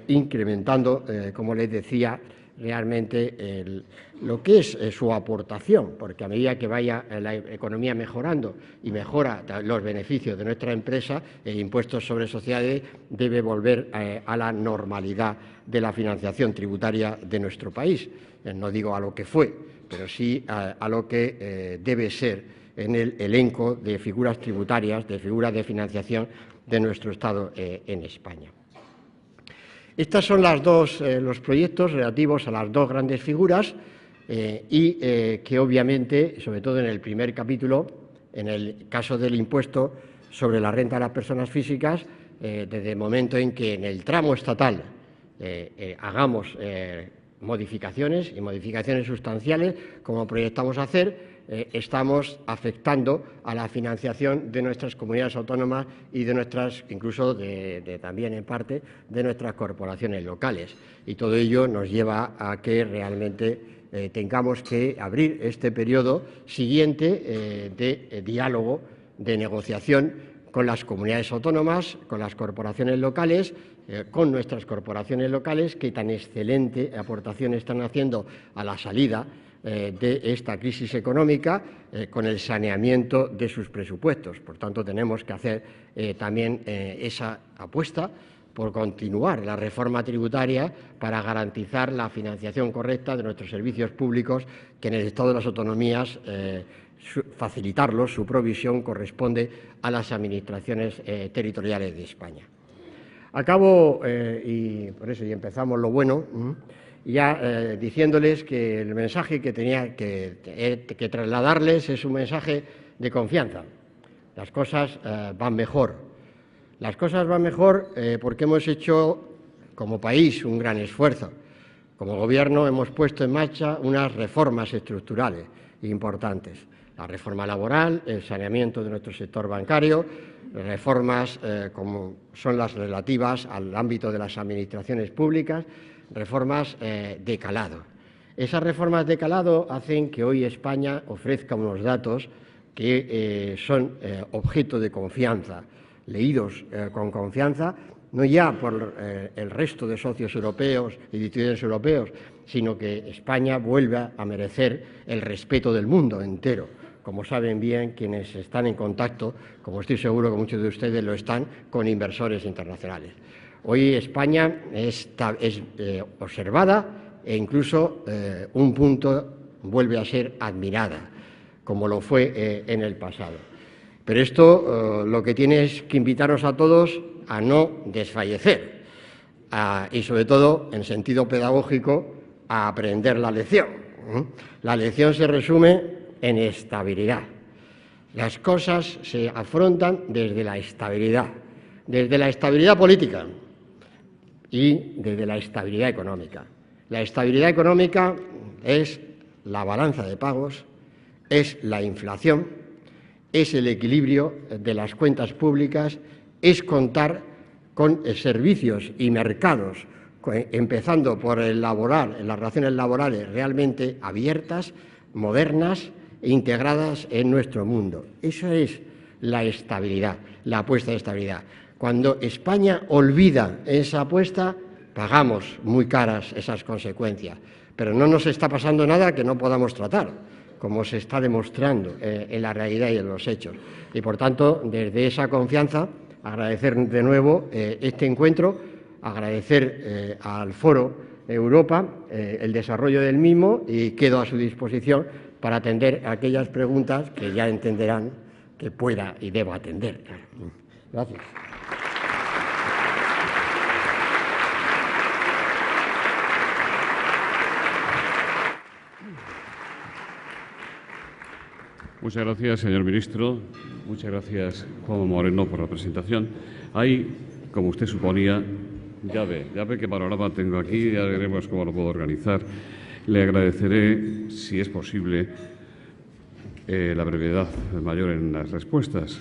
incrementando, como les decía, realmente lo que es su aportación, porque a medida que vaya la economía mejorando y mejora los beneficios de nuestra empresa, el impuesto sobre sociedades debe volver a la normalidad de la financiación tributaria de nuestro país. No digo a lo que fue, pero sí a lo que debe ser en el elenco de figuras tributarias, de figuras de financiación de nuestro Estado en España. Estos son los proyectos relativos a las dos grandes figuras y que obviamente, sobre todo en el primer capítulo, en el caso del impuesto sobre la renta de las personas físicas, desde el momento en que en el tramo estatal hagamos modificaciones y modificaciones sustanciales, como proyectamos hacer, estamos afectando a la financiación de nuestras comunidades autónomas y de nuestras, incluso también en parte, de nuestras corporaciones locales. Y todo ello nos lleva a que realmente tengamos que abrir este periodo siguiente de diálogo, de negociación con las comunidades autónomas, con las corporaciones locales, con nuestras corporaciones locales, que tan excelente aportación están haciendo a la salida de esta crisis económica, con el saneamiento de sus presupuestos. Por tanto, tenemos que hacer también esa apuesta por continuar la reforma tributaria para garantizar la financiación correcta de nuestros servicios públicos, que en el Estado de las Autonomías facilitarlos, su provisión corresponde a las administraciones territoriales de España. Acabo, y por eso ya empezamos lo bueno, ya diciéndoles que el mensaje que tenía que trasladarles es un mensaje de confianza. Las cosas van mejor. Las cosas van mejor porque hemos hecho como país un gran esfuerzo. Como Gobierno hemos puesto en marcha unas reformas estructurales importantes. La reforma laboral, el saneamiento de nuestro sector bancario, reformas como son las relativas al ámbito de las administraciones públicas, reformas de calado. Esas reformas de calado hacen que hoy España ofrezca unos datos que son objeto de confianza, leídos con confianza, no ya por el resto de socios europeos y de instituciones europeos, sino que España vuelva a merecer el respeto del mundo entero, como saben bien quienes están en contacto, como estoy seguro que muchos de ustedes lo están, con inversores internacionales. Hoy España es observada e incluso un punto vuelve a ser admirada, como lo fue en el pasado. Pero esto lo que tiene es que invitarnos a todos a no desfallecer y, sobre todo, en sentido pedagógico, a aprender la lección. La lección se resume en estabilidad. Las cosas se afrontan desde la estabilidad política y desde la estabilidad económica. La estabilidad económica es la balanza de pagos, es la inflación, es el equilibrio de las cuentas públicas, es contar con servicios y mercados, empezando por el laboral, en las relaciones laborales realmente abiertas, modernas e integradas en nuestro mundo. Eso es la estabilidad, la apuesta de estabilidad. Cuando España olvida esa apuesta, pagamos muy caras esas consecuencias. Pero no nos está pasando nada que no podamos tratar, como se está demostrando en la realidad y en los hechos. Y, por tanto, desde esa confianza agradecer de nuevo este encuentro, agradecer al Foro Europa el desarrollo del mismo y quedo a su disposición para atender aquellas preguntas que ya entenderán que pueda y debo atender. Gracias. Muchas gracias, señor ministro. Muchas gracias, Juan Moreno, por la presentación. Hay, como usted suponía, ya ve qué panorama tengo aquí, ya veremos cómo lo puedo organizar. Le agradeceré, si es posible, la brevedad mayor en las respuestas.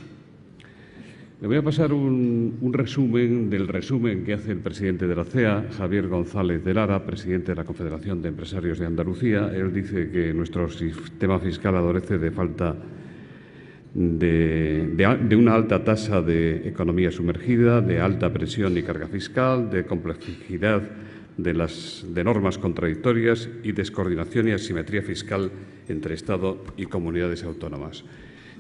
Le voy a pasar un resumen del resumen que hace el presidente de la CEA, Javier González de Lara, presidente de la Confederación de Empresarios de Andalucía. Él dice que nuestro sistema fiscal adolece de falta de una alta tasa de economía sumergida, de alta presión y carga fiscal, de complejidad de normas contradictorias y descoordinación y asimetría fiscal entre Estado y comunidades autónomas.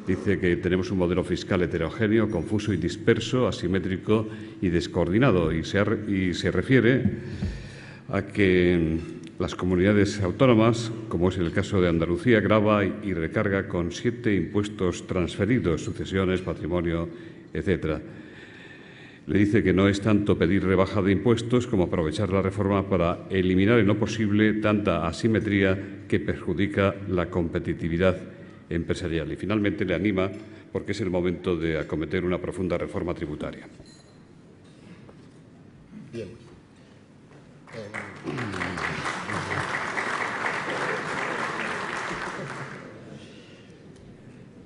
Dice que tenemos un modelo fiscal heterogéneo, confuso y disperso, asimétrico y descoordinado, y se refiere a que las comunidades autónomas, como es el caso de Andalucía, grava y recarga con 7 impuestos transferidos, sucesiones, patrimonio, etcétera. Le dice que no es tanto pedir rebaja de impuestos como aprovechar la reforma para eliminar en lo posible tanta asimetría que perjudica la competitividad empresarial. Y finalmente le anima porque es el momento de acometer una profunda reforma tributaria. Bien.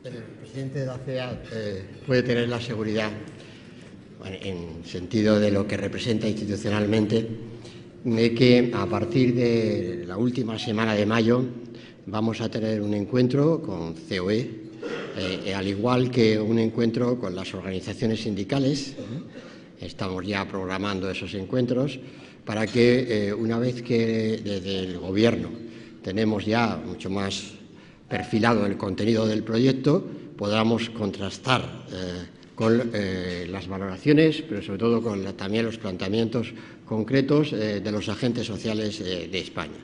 El presidente de la CEA puede tener la seguridad, en sentido de lo que representa institucionalmente, de que a partir de la última semana de mayo vamos a tener un encuentro con COE, al igual que un encuentro con las organizaciones sindicales. Estamos ya programando esos encuentros para que, una vez que desde el Gobierno tenemos ya mucho más perfilado el contenido del proyecto, podamos contrastar con las valoraciones, pero sobre todo con también los planteamientos concretos de los agentes sociales de España.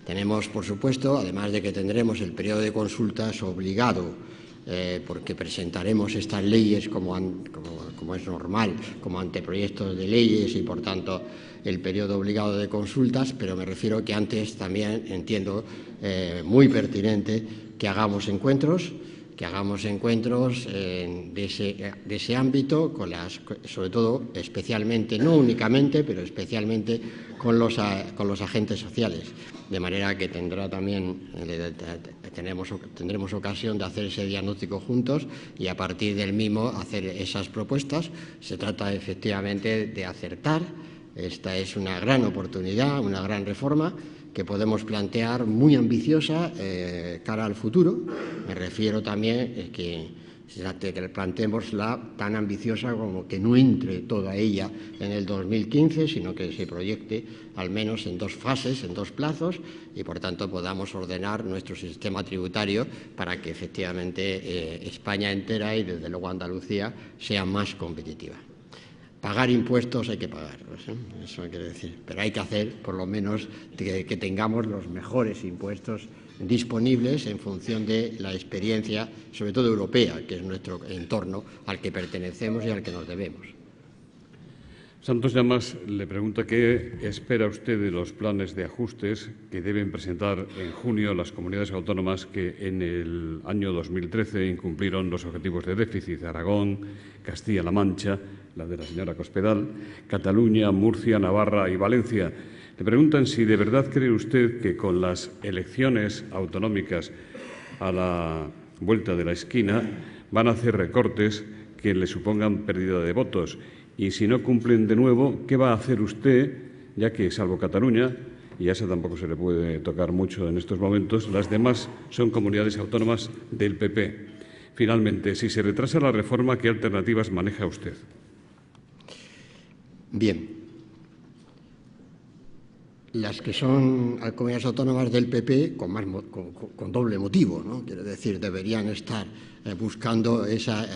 Tenemos, por supuesto, además de que tendremos el periodo de consultas obligado, porque presentaremos estas leyes como es normal, como anteproyectos de leyes y, por tanto, el periodo obligado de consultas, pero me refiero que antes también entiendo muy pertinente que hagamos encuentros de ese ámbito, sobre todo, especialmente, no únicamente, pero especialmente con los agentes sociales, de manera que tendremos ocasión de hacer ese diagnóstico juntos y a partir del mismo hacer esas propuestas. Se trata efectivamente de acertar. Esta es una gran oportunidad, una gran reforma que podemos plantear muy ambiciosa cara al futuro. Me refiero también que planteémosla tan ambiciosa como que no entre toda ella en el 2015, sino que se proyecte al menos en 2 fases, en 2 plazos, y por tanto podamos ordenar nuestro sistema tributario para que efectivamente España entera y desde luego Andalucía sea más competitiva. Pagar impuestos hay que pagar, eso quiere decir, pero hay que hacer por lo menos que tengamos los mejores impuestos disponibles en función de la experiencia, sobre todo europea, que es nuestro entorno al que pertenecemos y al que nos debemos. Santos Llamas le pregunta qué espera usted de los planes de ajustes que deben presentar en junio las comunidades autónomas que en el año 2013 incumplieron los objetivos de déficit: Aragón, Castilla-La Mancha, la de la señora Cospedal, Cataluña, Murcia, Navarra y Valencia. Le preguntan si de verdad cree usted que con las elecciones autonómicas a la vuelta de la esquina van a hacer recortes que le supongan pérdida de votos. Y si no cumplen de nuevo, ¿qué va a hacer usted, ya que, salvo Cataluña, y a esa tampoco se le puede tocar mucho en estos momentos, las demás son comunidades autónomas del PP? Finalmente, si se retrasa la reforma, ¿qué alternativas maneja usted? Bien. las que son comunidades autónomas del PP con doble motivo, ¿no? Quiero decir, deberían estar buscando esa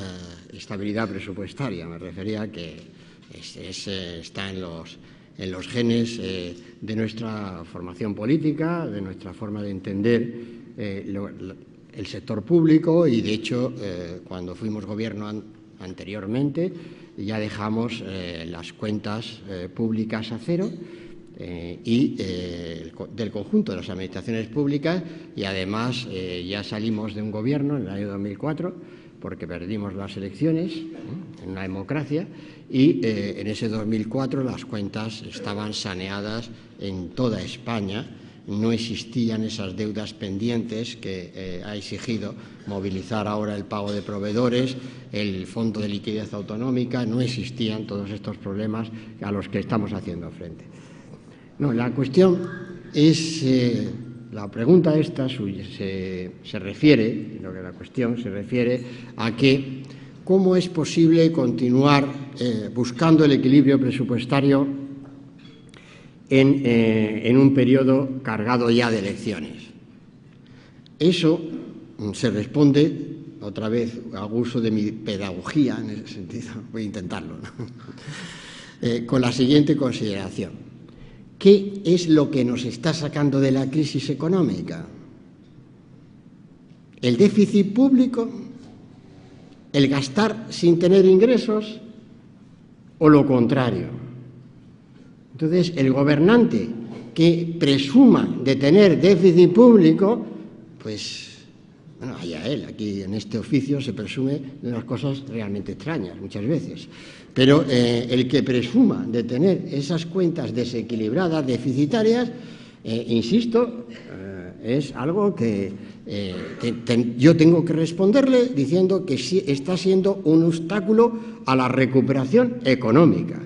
estabilidad presupuestaria. Me refería a que está en los genes de nuestra formación política, de nuestra forma de entender el sector público y, de hecho, cuando fuimos gobierno anteriormente ya dejamos las cuentas públicas a cero y del conjunto de las administraciones públicas, y además ya salimos de un gobierno en el año 2004 porque perdimos las elecciones en una democracia y en ese 2004 las cuentas estaban saneadas en toda España. No existían esas deudas pendientes que ha exigido movilizar ahora el pago de proveedores, el Fondo de Liquidez Autonómica, no existían todos estos problemas a los que estamos haciendo frente. No, la cuestión es, la pregunta esta se refiere, lo que la cuestión se refiere a que cómo es posible continuar buscando el equilibrio presupuestario en un periodo cargado ya de elecciones. Eso se responde, otra vez hago uso de mi pedagogía en ese sentido, voy a intentarlo, ¿no? Con la siguiente consideración. ¿Qué es lo que nos está sacando de la crisis económica? ¿El déficit público? ¿El gastar sin tener ingresos? ¿O lo contrario? Entonces, el gobernante que presuma de tener déficit público, pues, bueno, allá él, aquí en este oficio se presume de unas cosas realmente extrañas muchas veces, pero el que presuma de tener esas cuentas desequilibradas, deficitarias, insisto, es algo que yo tengo que responderle diciendo que sí está siendo un obstáculo a la recuperación económica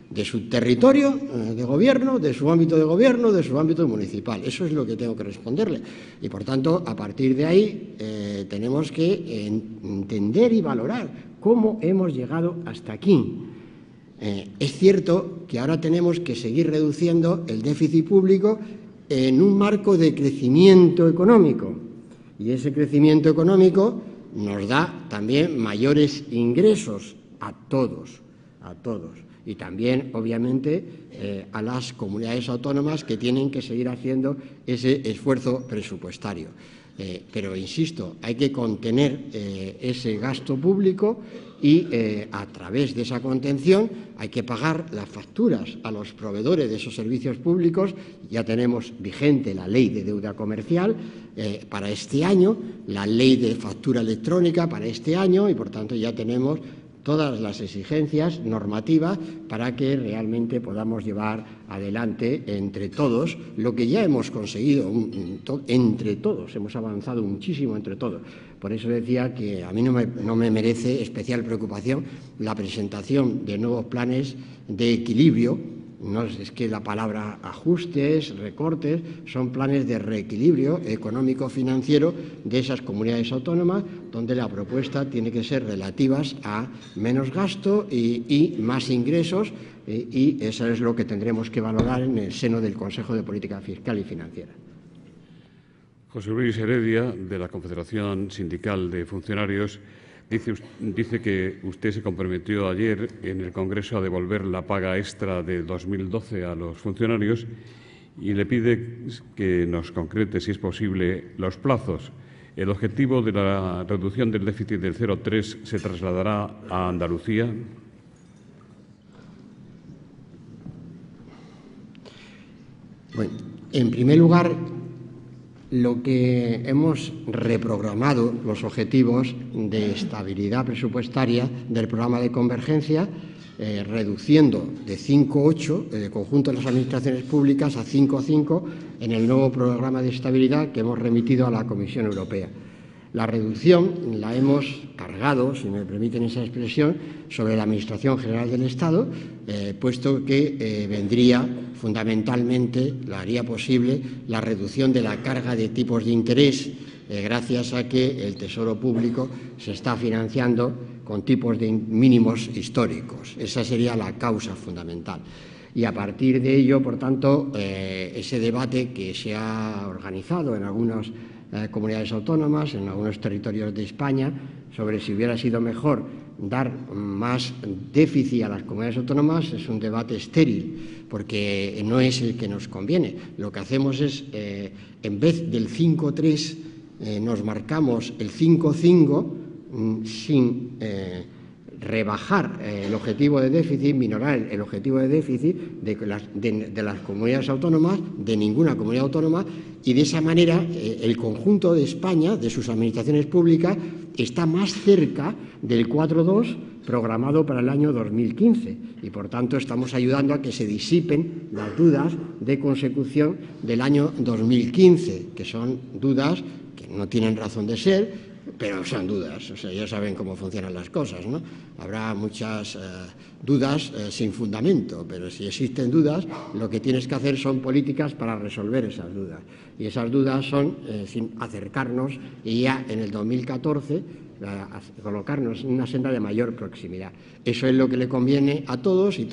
de su territorio de gobierno, de su ámbito de gobierno, de su ámbito municipal. Eso es lo que tengo que responderle. Y, por tanto, a partir de ahí tenemos que entender y valorar cómo hemos llegado hasta aquí. Es cierto que ahora tenemos que seguir reduciendo el déficit público en un marco de crecimiento económico. Y ese crecimiento económico nos da también mayores ingresos a todos. Y también, obviamente, a las comunidades autónomas que tienen que seguir haciendo ese esfuerzo presupuestario. Pero, insisto, hay que contener ese gasto público y, a través de esa contención, hay que pagar las facturas a los proveedores de esos servicios públicos. Ya tenemos vigente la Ley de Deuda Comercial para este año, la Ley de Factura Electrónica para este año y, por tanto, ya tenemos todas las exigencias normativas para que realmente podamos llevar adelante entre todos lo que ya hemos conseguido, entre todos, hemos avanzado muchísimo entre todos. Por eso decía que a mí no me merece especial preocupación la presentación de nuevos planes de equilibrio. No es que la palabra ajustes, recortes, son planes de reequilibrio económico-financiero de esas comunidades autónomas, donde la propuesta tiene que ser relativas a menos gasto y más ingresos, y eso es lo que tendremos que valorar en el seno del Consejo de Política Fiscal y Financiera. José Luis Heredia, de la Confederación Sindical de Funcionarios, dice que usted se comprometió ayer en el Congreso a devolver la paga extra de 2012 a los funcionarios y le pide que nos concrete, si es posible, los plazos. ¿El objetivo de la reducción del déficit del 0,3 se trasladará a Andalucía? Bueno, en primer lugar, lo que hemos reprogramado los objetivos de estabilidad presupuestaria del programa de convergencia, reduciendo de 5,8 el conjunto de las administraciones públicas a 5,5 en el nuevo programa de estabilidad que hemos remitido a la Comisión Europea. La reducción la hemos cargado, si me permiten esa expresión, sobre la Administración General del Estado, puesto que vendría fundamentalmente, la haría posible, la reducción de la carga de tipos de interés, gracias a que el Tesoro Público se está financiando con tipos de mínimos históricos. Esa sería la causa fundamental. Y a partir de ello, por tanto, ese debate que se ha organizado en algunas comunidades autónomas, en algunos territorios de España, sobre si hubiera sido mejor dar más déficit a las comunidades autónomas, es un debate estéril, porque no es el que nos conviene. Lo que hacemos es, en vez del 5,3, nos marcamos el 5,5 sin rebajar el objetivo de déficit, minorar el objetivo de déficit de las comunidades autónomas, de ninguna comunidad autónoma, y de esa manera el conjunto de España, de sus administraciones públicas, está más cerca del 4,2 programado para el año 2015 y, por tanto, estamos ayudando a que se disipen las dudas de consecución del año 2015, que son dudas que no tienen razón de ser, pero son dudas, o sea, ya saben cómo funcionan las cosas, ¿no? Habrá muchas dudas sin fundamento, pero si existen dudas, lo que tienes que hacer son políticas para resolver esas dudas. Y esas dudas son sin acercarnos y ya en el 2014 colocarnos en una senda de mayor proximidad. Eso es lo que le conviene a todos y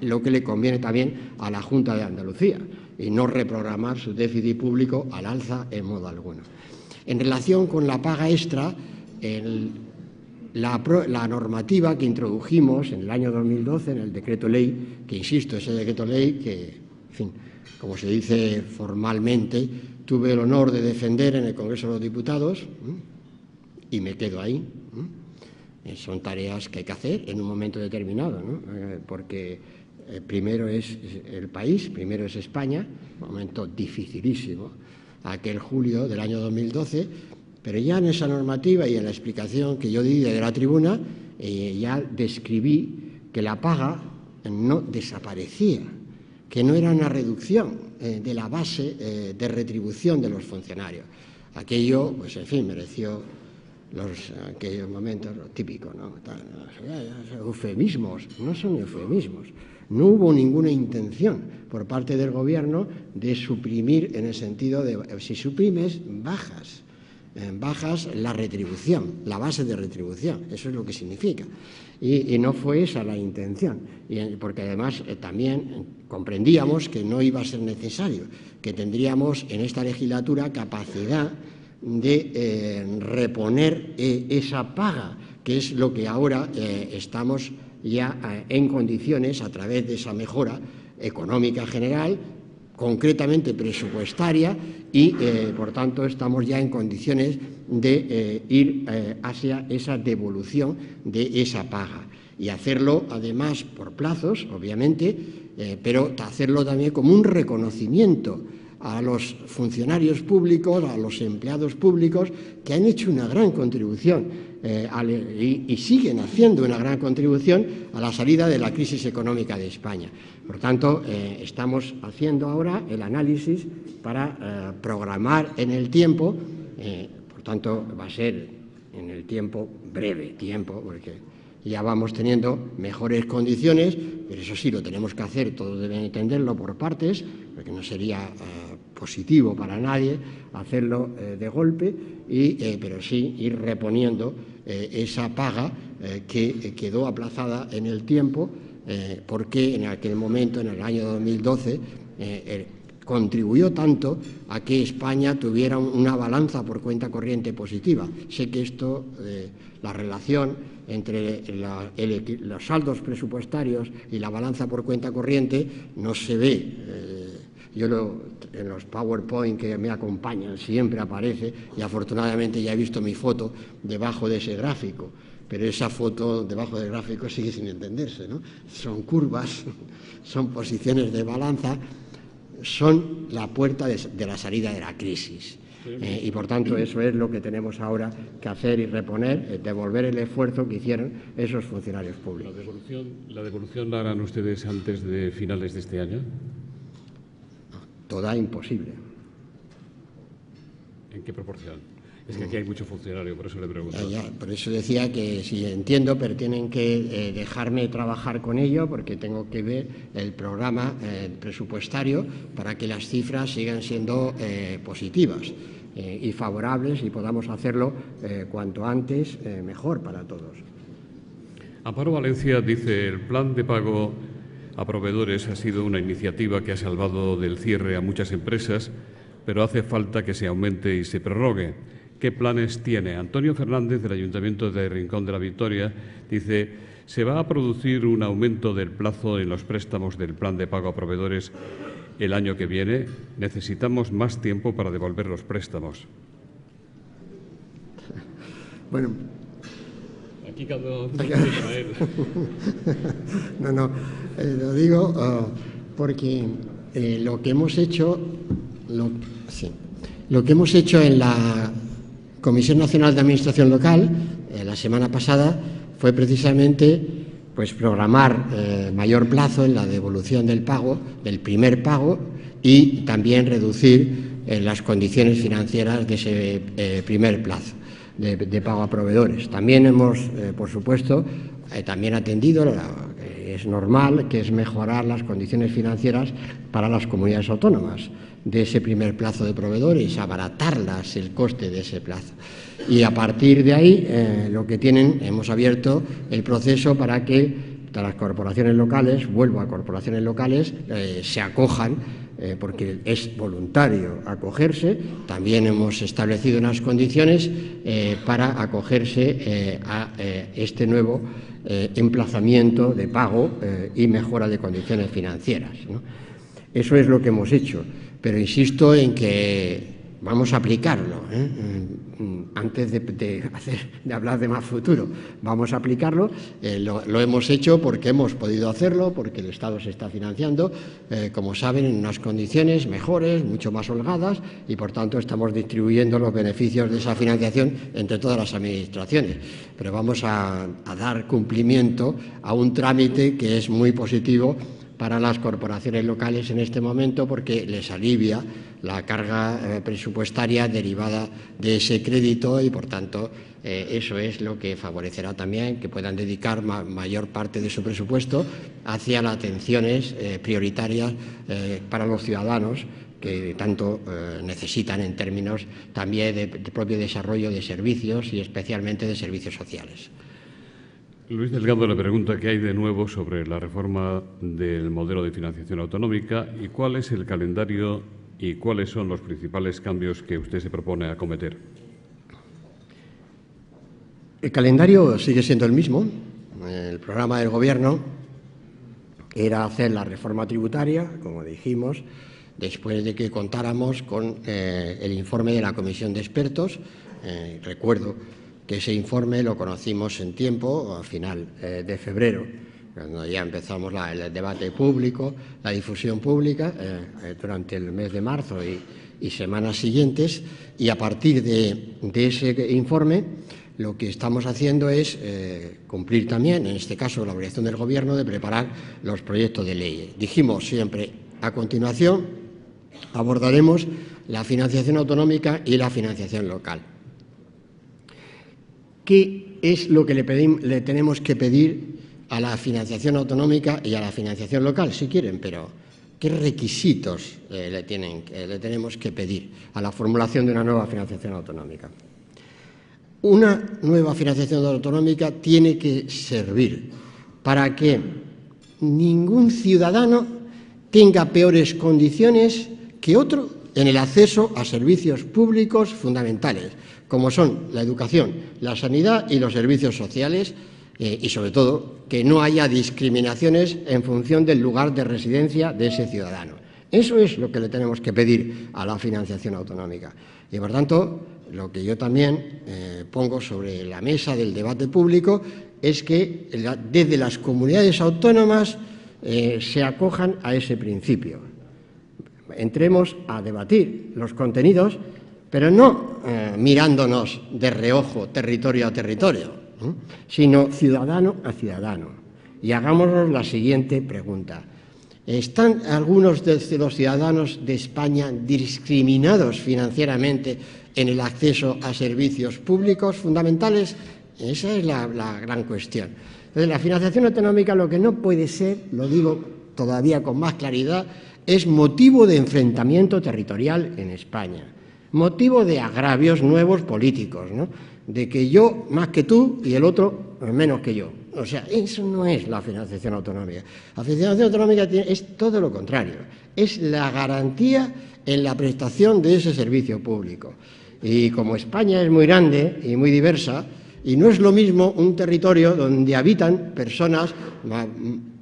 lo que le conviene también a la Junta de Andalucía, y no reprogramar su déficit público al alza en modo alguno. En relación con la paga extra, la normativa que introdujimos en el año 2012 en el decreto ley, que insisto, ese decreto ley que, en fin, como se dice formalmente, tuve el honor de defender en el Congreso de los Diputados, y me quedo ahí. Son tareas que hay que hacer en un momento determinado, ¿no? Porque primero es el país, primero es España, un momento dificilísimo, aquel julio del año 2012, pero ya en esa normativa y en la explicación que yo di de la tribuna, ya describí que la paga no desaparecía, que no era una reducción de la base de retribución de los funcionarios. Aquello, pues en fin, mereció aquellos momentos típicos, ¿no? Eufemismos, no son eufemismos. No hubo ninguna intención por parte del Gobierno de suprimir, en el sentido de, si suprimes, bajas la retribución, la base de retribución, eso es lo que significa. Y no fue esa la intención, porque además también comprendíamos que no iba a ser necesario, que tendríamos en esta legislatura capacidad de reponer esa paga, que es lo que ahora estamos ya en condiciones, a través de esa mejora económica general, concretamente presupuestaria, y por tanto estamos ya en condiciones de ir hacia esa devolución de esa paga y hacerlo además por plazos, obviamente, pero hacerlo también como un reconocimiento a los funcionarios públicos, a los empleados públicos que han hecho una gran contribución y siguen haciendo una gran contribución a la salida de la crisis económica de España. Por tanto, estamos haciendo ahora el análisis para programar en el tiempo, por tanto, va a ser en el tiempo, breve tiempo, porque ya vamos teniendo mejores condiciones, pero eso sí, lo tenemos que hacer, todos deben entenderlo por partes, porque no sería positivo para nadie hacerlo de golpe, pero sí ir reponiendo esa paga que quedó aplazada en el tiempo, porque en aquel momento, en el año 2012, contribuyó tanto a que España tuviera una balanza por cuenta corriente positiva. Sé que esto, la relación entre los saldos presupuestarios y la balanza por cuenta corriente no se ve. En los PowerPoint que me acompañan siempre aparece, y afortunadamente ya he visto mi foto debajo de ese gráfico, pero esa foto debajo del gráfico sigue sin entenderse, ¿no? Son curvas, son posiciones de balanza, son la puerta de la salida de la crisis. Y por tanto eso es lo que tenemos ahora que hacer y reponer, devolver el esfuerzo que hicieron esos funcionarios públicos. ¿La devolución la harán ustedes antes de finales de este año? Toda imposible. ¿En qué proporción? Es que aquí hay mucho funcionario, por eso le pregunto. Por eso decía que sí entiendo, pero tienen que dejarme trabajar con ello, porque tengo que ver el programa presupuestario para que las cifras sigan siendo positivas y favorables, y podamos hacerlo cuanto antes mejor para todos. Amparo Valencia dice: el plan de pago a proveedores ha sido una iniciativa que ha salvado del cierre a muchas empresas, pero hace falta que se aumente y se prorrogue. ¿Qué planes tiene? Antonio Fernández, del Ayuntamiento de Rincón de la Victoria, dice: ¿se va a producir un aumento del plazo en los préstamos del plan de pago a proveedores el año que viene? Necesitamos más tiempo para devolver los préstamos. Bueno, aquí cada uno no, lo digo porque lo que hemos hecho en la Comisión Nacional de Administración Local la semana pasada fue precisamente pues programar mayor plazo en la devolución del pago, del primer pago, y también reducir las condiciones financieras de ese primer plazo de pago a proveedores. También hemos, por supuesto, también atendido, es normal, que es mejorar las condiciones financieras para las comunidades autónomas de ese primer plazo de proveedores, abaratarlas el coste de ese plazo. Y a partir de ahí, lo que tienen, hemos abierto el proceso para que las corporaciones locales, vuelvo a corporaciones locales, se acojan, porque es voluntario acogerse. También hemos establecido unas condiciones para acogerse a este nuevo emplazamiento de pago y mejora de condiciones financieras, ¿no? Eso es lo que hemos hecho, pero insisto en que vamos a aplicarlo, antes de hablar de más futuro. Vamos a aplicarlo, lo hemos hecho porque hemos podido hacerlo, porque el Estado se está financiando, como saben, en unas condiciones mejores, mucho más holgadas, y por tanto estamos distribuyendo los beneficios de esa financiación entre todas las administraciones. Pero vamos a dar cumplimiento a un trámite que es muy positivo para las corporaciones locales en este momento, porque les alivia la carga presupuestaria derivada de ese crédito y, por tanto, eso es lo que favorecerá también que puedan dedicar mayor parte de su presupuesto hacia las atenciones prioritarias para los ciudadanos que tanto necesitan en términos también de propio desarrollo de servicios y especialmente de servicios sociales. Luis Delgado le pregunta qué hay de nuevo sobre la reforma del modelo de financiación autonómica y cuál es el calendario y cuáles son los principales cambios que usted se propone acometer. El calendario sigue siendo el mismo. El programa del Gobierno era hacer la reforma tributaria, como dijimos, después de que contáramos con el informe de la Comisión de Expertos. Recuerdo que ese informe lo conocimos en tiempo, a final de febrero, cuando ya empezamos el debate público, la difusión pública, durante el mes de marzo y semanas siguientes, y a partir de ese informe lo que estamos haciendo es cumplir también, en este caso, la obligación del Gobierno de preparar los proyectos de ley. Dijimos siempre, a continuación, abordaremos la financiación autonómica y la financiación local. ¿Qué es lo que le tenemos que pedir a la financiación autonómica y a la financiación local, si quieren? Pero ¿qué requisitos le tenemos que pedir a la formulación de una nueva financiación autonómica? Una nueva financiación autonómica tiene que servir para que ningún ciudadano tenga peores condiciones que otro en el acceso a servicios públicos fundamentales, como son la educación, la sanidad y los servicios sociales, y sobre todo que no haya discriminaciones en función del lugar de residencia de ese ciudadano. Eso es lo que le tenemos que pedir a la financiación autonómica. Y por tanto, lo que yo también pongo sobre la mesa del debate público es que desde las comunidades autónomas se acojan a ese principio. Entremos a debatir los contenidos, pero no mirándonos de reojo territorio a territorio, sino ciudadano a ciudadano. Y hagámonos la siguiente pregunta. ¿Están algunos de los ciudadanos de España discriminados financieramente en el acceso a servicios públicos fundamentales? Esa es la gran cuestión. Entonces, la financiación autonómica lo que no puede ser, lo digo todavía con más claridad, es motivo de enfrentamiento territorial en España, motivo de agravios nuevos políticos, ¿no? De que yo más que tú y el otro menos que yo. O sea, eso no es la financiación autonómica. La financiación autonómica es todo lo contrario. Es la garantía en la prestación de ese servicio público. Y como España es muy grande y muy diversa, y no es lo mismo un territorio donde habitan personas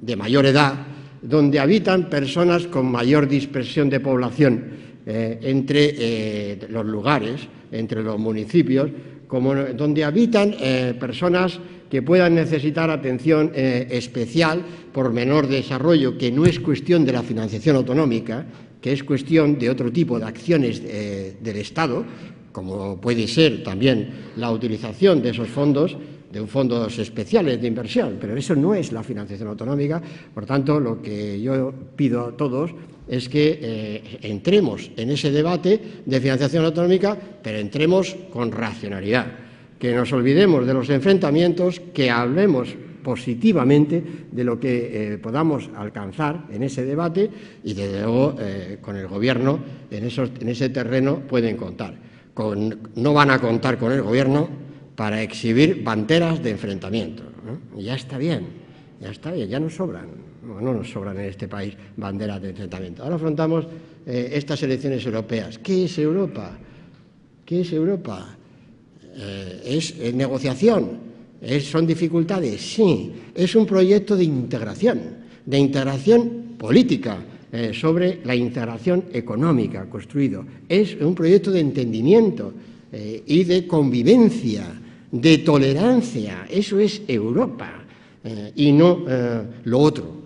de mayor edad, donde habitan personas con mayor dispersión de población entre los lugares, entre los municipios, como donde habitan personas que puedan necesitar atención especial por menor desarrollo, que no es cuestión de la financiación autonómica, que es cuestión de otro tipo de acciones del Estado, como puede ser también la utilización de esos fondos, de fondos especiales de inversión, pero eso no es la financiación autonómica. Por tanto, lo que yo pido a todos es que entremos en ese debate de financiación autonómica, pero entremos con racionalidad, que nos olvidemos de los enfrentamientos, que hablemos positivamente de lo que podamos alcanzar en ese debate y, desde luego, con el Gobierno en ese terreno pueden contar. No van a contar con el Gobierno para exhibir banderas de enfrentamiento, ¿no? Ya está bien, ya nos sobran. No nos sobran en este país banderas de enfrentamiento. Ahora afrontamos estas elecciones europeas. ¿Qué es Europa? ¿Qué es Europa? ¿Es negociación? ¿Son dificultades? Sí. Es un proyecto de integración política sobre la integración económica construido. Es un proyecto de entendimiento y de convivencia, de tolerancia. Eso es Europa y no lo otro.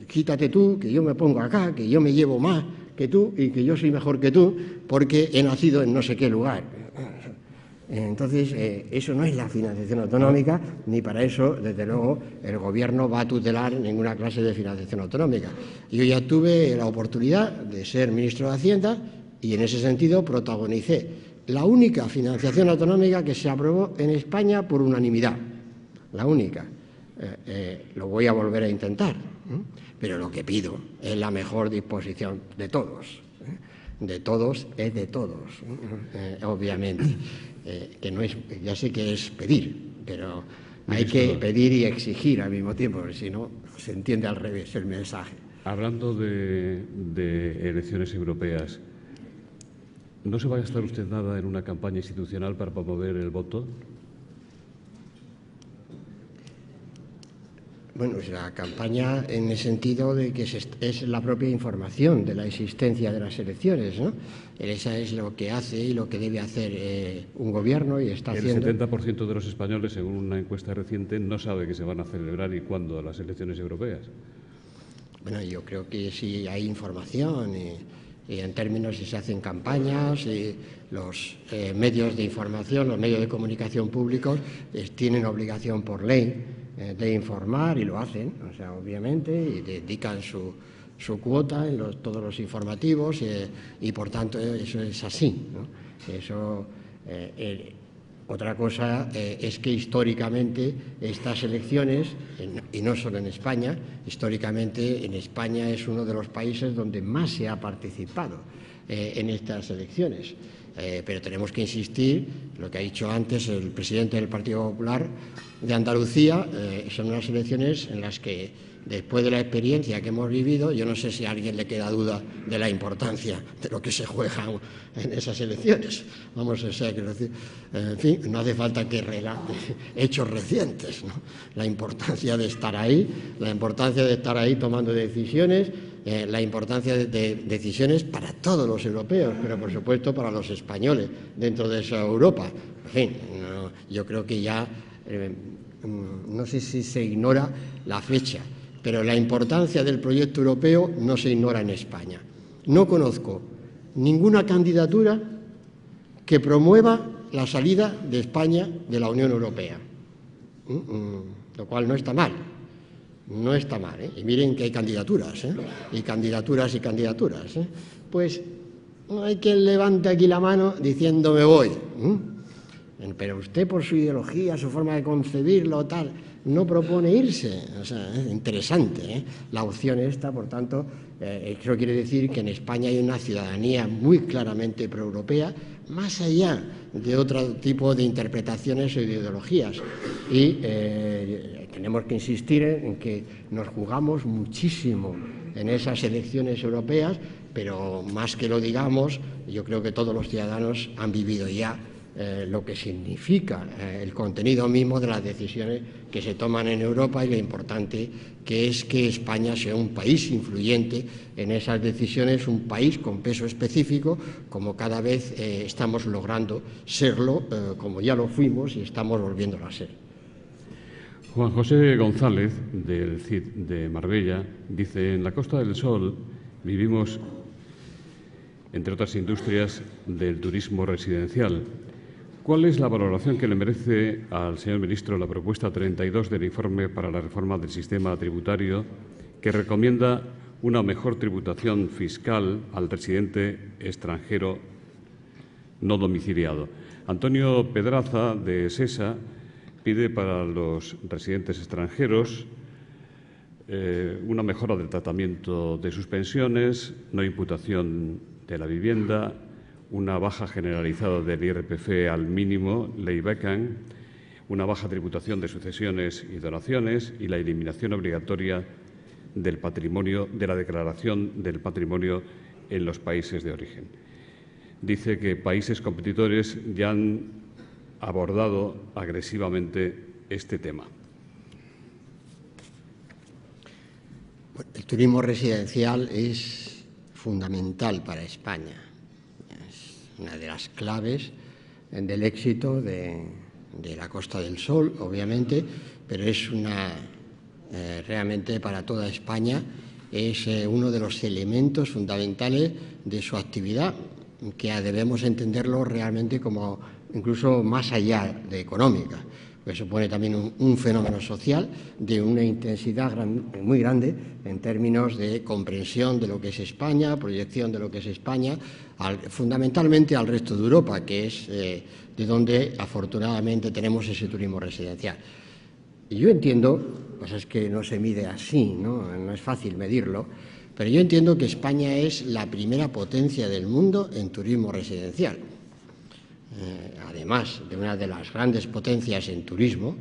Quítate tú, que yo me pongo acá, que yo me llevo más que tú y que yo soy mejor que tú porque he nacido en no sé qué lugar. Entonces, eso no es la financiación autonómica, ni para eso, desde luego, el Gobierno va a tutelar ninguna clase de financiación autonómica. Yo ya tuve la oportunidad de ser ministro de Hacienda y, en ese sentido, protagonicé la única financiación autonómica que se aprobó en España por unanimidad. La única. Lo voy a volver a intentar, pero lo que pido es la mejor disposición de todos. De todos es de todos, obviamente. Que no es, ya sé que es pedir, pero hay que pedir y exigir al mismo tiempo, porque si no se entiende al revés el mensaje. Hablando de elecciones europeas, ¿no se va a gastar usted nada en una campaña institucional para promover el voto? Bueno, es la campaña en el sentido de que es la propia información de la existencia de las elecciones, ¿no? Esa es lo que hace y lo que debe hacer un gobierno y está haciendo. El 70% de los españoles, según una encuesta reciente, no sabe que se van a celebrar y cuándo las elecciones europeas. Bueno, yo creo que sí hay información y en términos si se hacen campañas y los medios de información, los medios de comunicación públicos tienen obligación por ley de informar y lo hacen, o sea, obviamente, y dedican su cuota en todos los informativos y por tanto eso es así, ¿no? Eso, otra cosa es que históricamente estas elecciones, y no solo en España, históricamente en España es uno de los países donde más se ha participado en estas elecciones. Pero tenemos que insistir, lo que ha dicho antes el presidente del Partido Popular de Andalucía, son unas elecciones en las que, después de la experiencia que hemos vivido, yo no sé si a alguien le queda duda de la importancia de lo que se juega en esas elecciones. Vamos, o sea, en fin, no hace falta que relate hechos recientes, ¿no? La importancia de estar ahí, tomando decisiones, la importancia de decisiones para todos los europeos, pero por supuesto para los españoles dentro de esa Europa. En fin, yo creo que ya no sé si se ignora la fecha, pero la importancia del proyecto europeo no se ignora en España. No conozco ninguna candidatura que promueva la salida de España de la Unión Europea, lo cual no está mal. No está mal, ¿eh? Y miren que hay candidaturas, y candidaturas y candidaturas, Pues no hay quien levante aquí la mano diciendo me voy. Pero usted, por su ideología, su forma de concebirlo, tal, no propone irse. O sea, es interesante, la opción esta. Por tanto, eso quiere decir que en España hay una ciudadanía muy claramente proeuropea, más allá de otro tipo de interpretaciones o ideologías. y tenemos que insistir en que nos jugamos muchísimo en esas elecciones europeas, pero más que lo digamos, yo creo que todos los ciudadanos han vivido ya lo que significa el contenido mismo de las decisiones que se toman en Europa y lo importante que es que España sea un país influyente en esas decisiones, un país con peso específico, como cada vez estamos logrando serlo, como ya lo fuimos y estamos volviéndolo a ser. Juan José González, del CID de Marbella, dice: en la Costa del Sol vivimos, entre otras industrias, del turismo residencial. ¿Cuál es la valoración que le merece al señor ministro la propuesta 32 del informe para la reforma del sistema tributario, que recomienda una mejor tributación fiscal al residente extranjero no domiciliado? Antonio Pedraza, de SESA, pide para los residentes extranjeros una mejora del tratamiento de sus pensiones, no imputación de la vivienda, una baja generalizada del IRPF al mínimo, ley Beckham, una baja tributación de sucesiones y donaciones y la eliminación obligatoria del patrimonio, de la declaración del patrimonio en los países de origen. Dice que países competidores ya han abordado agresivamente este tema. El turismo residencial es fundamental para España. Una de las claves del éxito de la Costa del Sol, obviamente, pero es realmente para toda España es uno de los elementos fundamentales de su actividad, que debemos entenderlo realmente como incluso más allá de económica, que supone también un fenómeno social de una intensidad muy grande en términos de comprensión de lo que es España, proyección de lo que es España, fundamentalmente al resto de Europa, que es de donde afortunadamente tenemos ese turismo residencial. Y yo entiendo, pues es que no se mide así, no es fácil medirlo, pero yo entiendo que España es la primera potencia del mundo en turismo residencial. Además de una de las grandes potencias en turismo,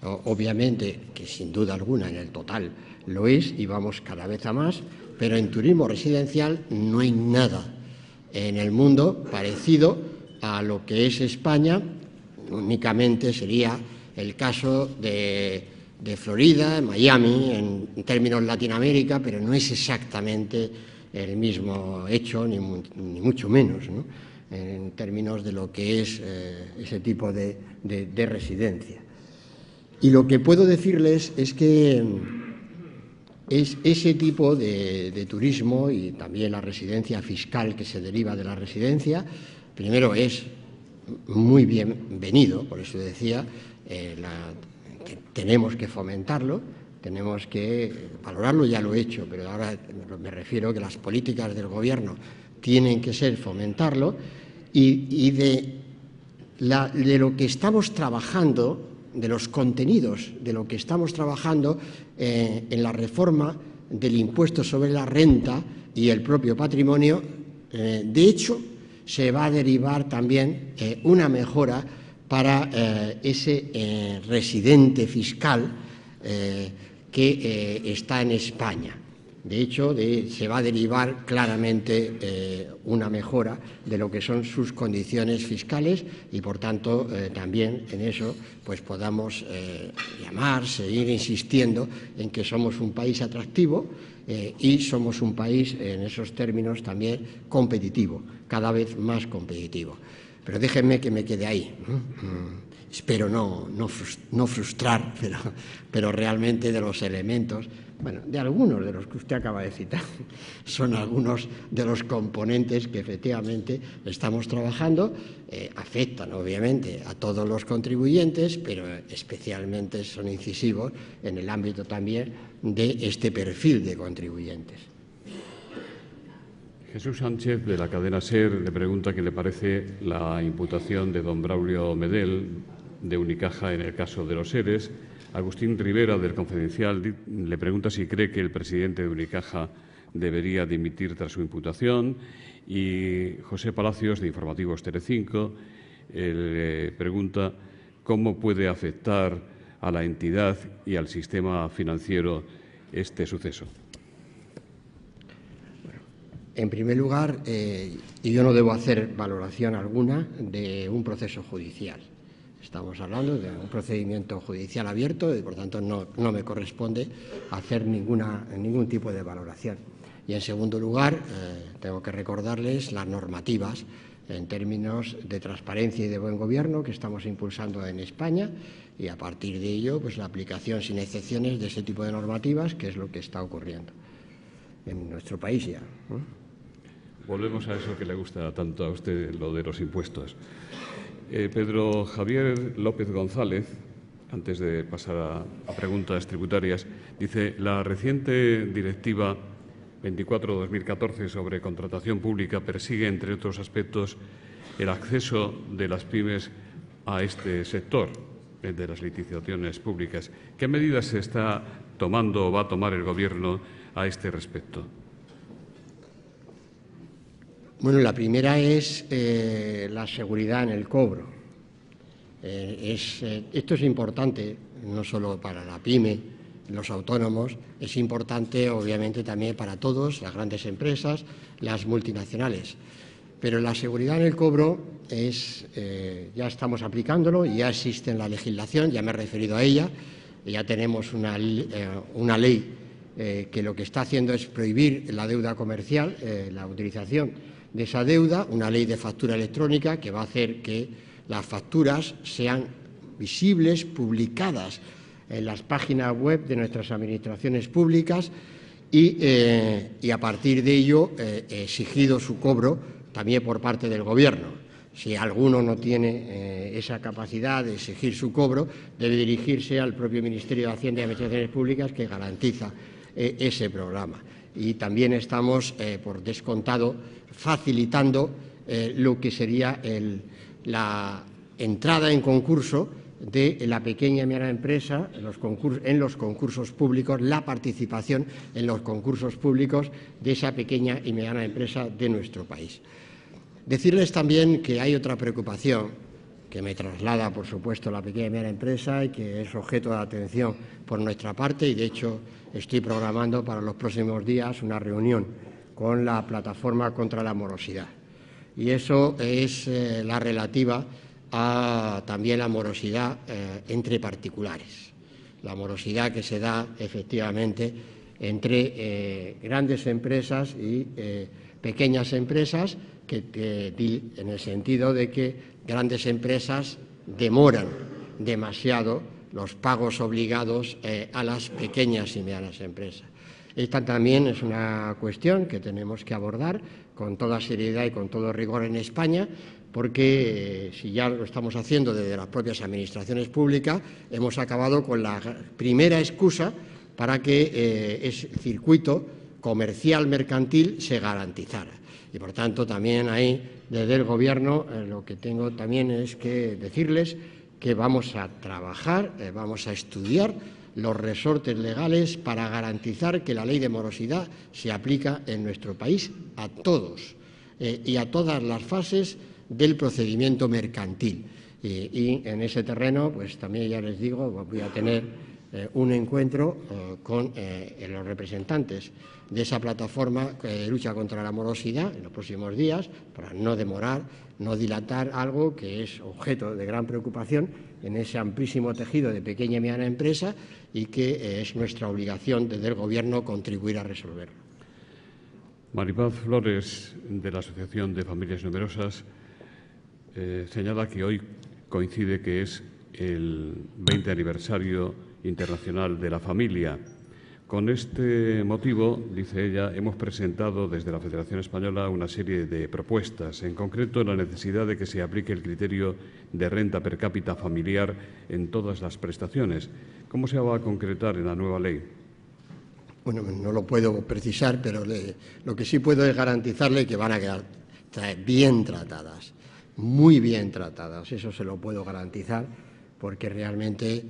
obviamente que sin duda alguna en el total lo es y vamos cada vez a más, pero en turismo residencial no hay nada en el mundo parecido a lo que es España. Únicamente sería el caso de Florida, Miami, en términos Latinoamérica, pero no es exactamente el mismo hecho, ni mucho menos, ¿no?, en términos de lo que es ese tipo de residencia. Y lo que puedo decirles es que es ese tipo de turismo y también la residencia fiscal que se deriva de la residencia, primero es muy bienvenido, por eso decía que tenemos que fomentarlo, tenemos que valorarlo, ya lo he hecho, pero ahora me refiero a que las políticas del Gobierno tienen que ser fomentarlo y de lo que estamos trabajando, de los contenidos de lo que estamos trabajando en la reforma del impuesto sobre la renta y el propio patrimonio. De hecho, se va a derivar también una mejora para ese residente fiscal que está en España. De hecho, se va a derivar claramente una mejora de lo que son sus condiciones fiscales y, por tanto, también en eso pues podamos seguir insistiendo en que somos un país atractivo y somos un país, en esos términos, también competitivo, cada vez más competitivo. Pero déjenme que me quede ahí. Espero no frustrar, pero realmente de los elementos, bueno, de algunos de los que usted acaba de citar, son algunos de los componentes que efectivamente estamos trabajando, afectan obviamente a todos los contribuyentes, pero especialmente son incisivos en el ámbito también de este perfil de contribuyentes. Jesús Sánchez, de la cadena SER, le pregunta qué le parece la imputación de don Braulio Medel, de Unicaja, en el caso de los ERES. Agustín Rivera, del Confidencial, le pregunta si cree que el presidente de Unicaja debería dimitir tras su imputación. Y José Palacios, de Informativos Telecinco, le pregunta cómo puede afectar a la entidad y al sistema financiero este suceso? En primer lugar, yo no debo hacer valoración alguna de un proceso judicial. Estamos hablando de un procedimiento judicial abierto y, por tanto, no me corresponde hacer ningún tipo de valoración. Y, en segundo lugar, tengo que recordarles las normativas en términos de transparencia y de buen gobierno que estamos impulsando en España, y a partir de ello, pues la aplicación sin excepciones de ese tipo de normativas, que es lo que está ocurriendo en nuestro país ya, ¿no? Volvemos a eso que le gusta tanto a usted, lo de los impuestos. Pedro Javier López González, antes de pasar a preguntas tributarias, dice: la reciente Directiva 24/2014 sobre contratación pública persigue, entre otros aspectos, el acceso de las pymes a este sector, el de las licitaciones públicas. ¿Qué medidas se está tomando o va a tomar el Gobierno a este respecto? Bueno, la primera es la seguridad en el cobro. Esto es importante no solo para la pyme, los autónomos, es importante obviamente también para todos, las grandes empresas, las multinacionales. Pero la seguridad en el cobro ya estamos aplicándolo, ya existe en la legislación, ya me he referido a ella, ya tenemos una ley que lo que está haciendo es prohibir la deuda comercial, la utilización de esa deuda, una ley de factura electrónica que va a hacer que las facturas sean visibles, publicadas en las páginas web de nuestras administraciones públicas y a partir de ello exigido su cobro también por parte del Gobierno. Si alguno no tiene esa capacidad de exigir su cobro, debe dirigirse al propio Ministerio de Hacienda y Administraciones Públicas, que garantiza ese programa. Y también estamos, por descontado, facilitando lo que sería la entrada en concurso de la pequeña y mediana empresa en los concursos públicos, la participación en los concursos públicos de esa pequeña y mediana empresa de nuestro país. Decirles también que hay otra preocupación que me traslada, por supuesto, la pequeña y mediana empresa y que es objeto de atención por nuestra parte, y de hecho estoy programando para los próximos días una reunión con la plataforma contra la morosidad. Y eso es la relativa a también la morosidad entre particulares, la morosidad que se da efectivamente entre grandes empresas y pequeñas empresas, en el sentido de que grandes empresas demoran demasiado los pagos obligados a las pequeñas y medianas empresas. Esta también es una cuestión que tenemos que abordar con toda seriedad y con todo rigor en España, porque si ya lo estamos haciendo desde las propias administraciones públicas, hemos acabado con la primera excusa para que ese circuito comercial mercantil se garantizara. Y, por tanto, también ahí, desde el Gobierno, lo que tengo también es que decirles que vamos a trabajar, vamos a estudiar los resortes legales para garantizar que la ley de morosidad se aplica en nuestro país a todos y a todas las fases del procedimiento mercantil. Y en ese terreno, pues también ya les digo, voy a tener un encuentro con los representantes de esa plataforma de lucha contra la morosidad en los próximos días, para no demorar, no dilatar algo que es objeto de gran preocupación en ese amplísimo tejido de pequeña y mediana empresa y que es nuestra obligación desde el Gobierno contribuir a resolverlo. Maripaz Flores, de la Asociación de Familias Numerosas, señala que hoy coincide que es el 20 aniversario internacional de la familia. Con este motivo, dice ella, hemos presentado desde la Federación Española una serie de propuestas, en concreto la necesidad de que se aplique el criterio de renta per cápita familiar en todas las prestaciones. ¿Cómo se va a concretar en la nueva ley? Bueno, no lo puedo precisar, pero lo que sí puedo es garantizarle que van a quedar bien tratadas, muy bien tratadas. Eso se lo puedo garantizar, porque realmente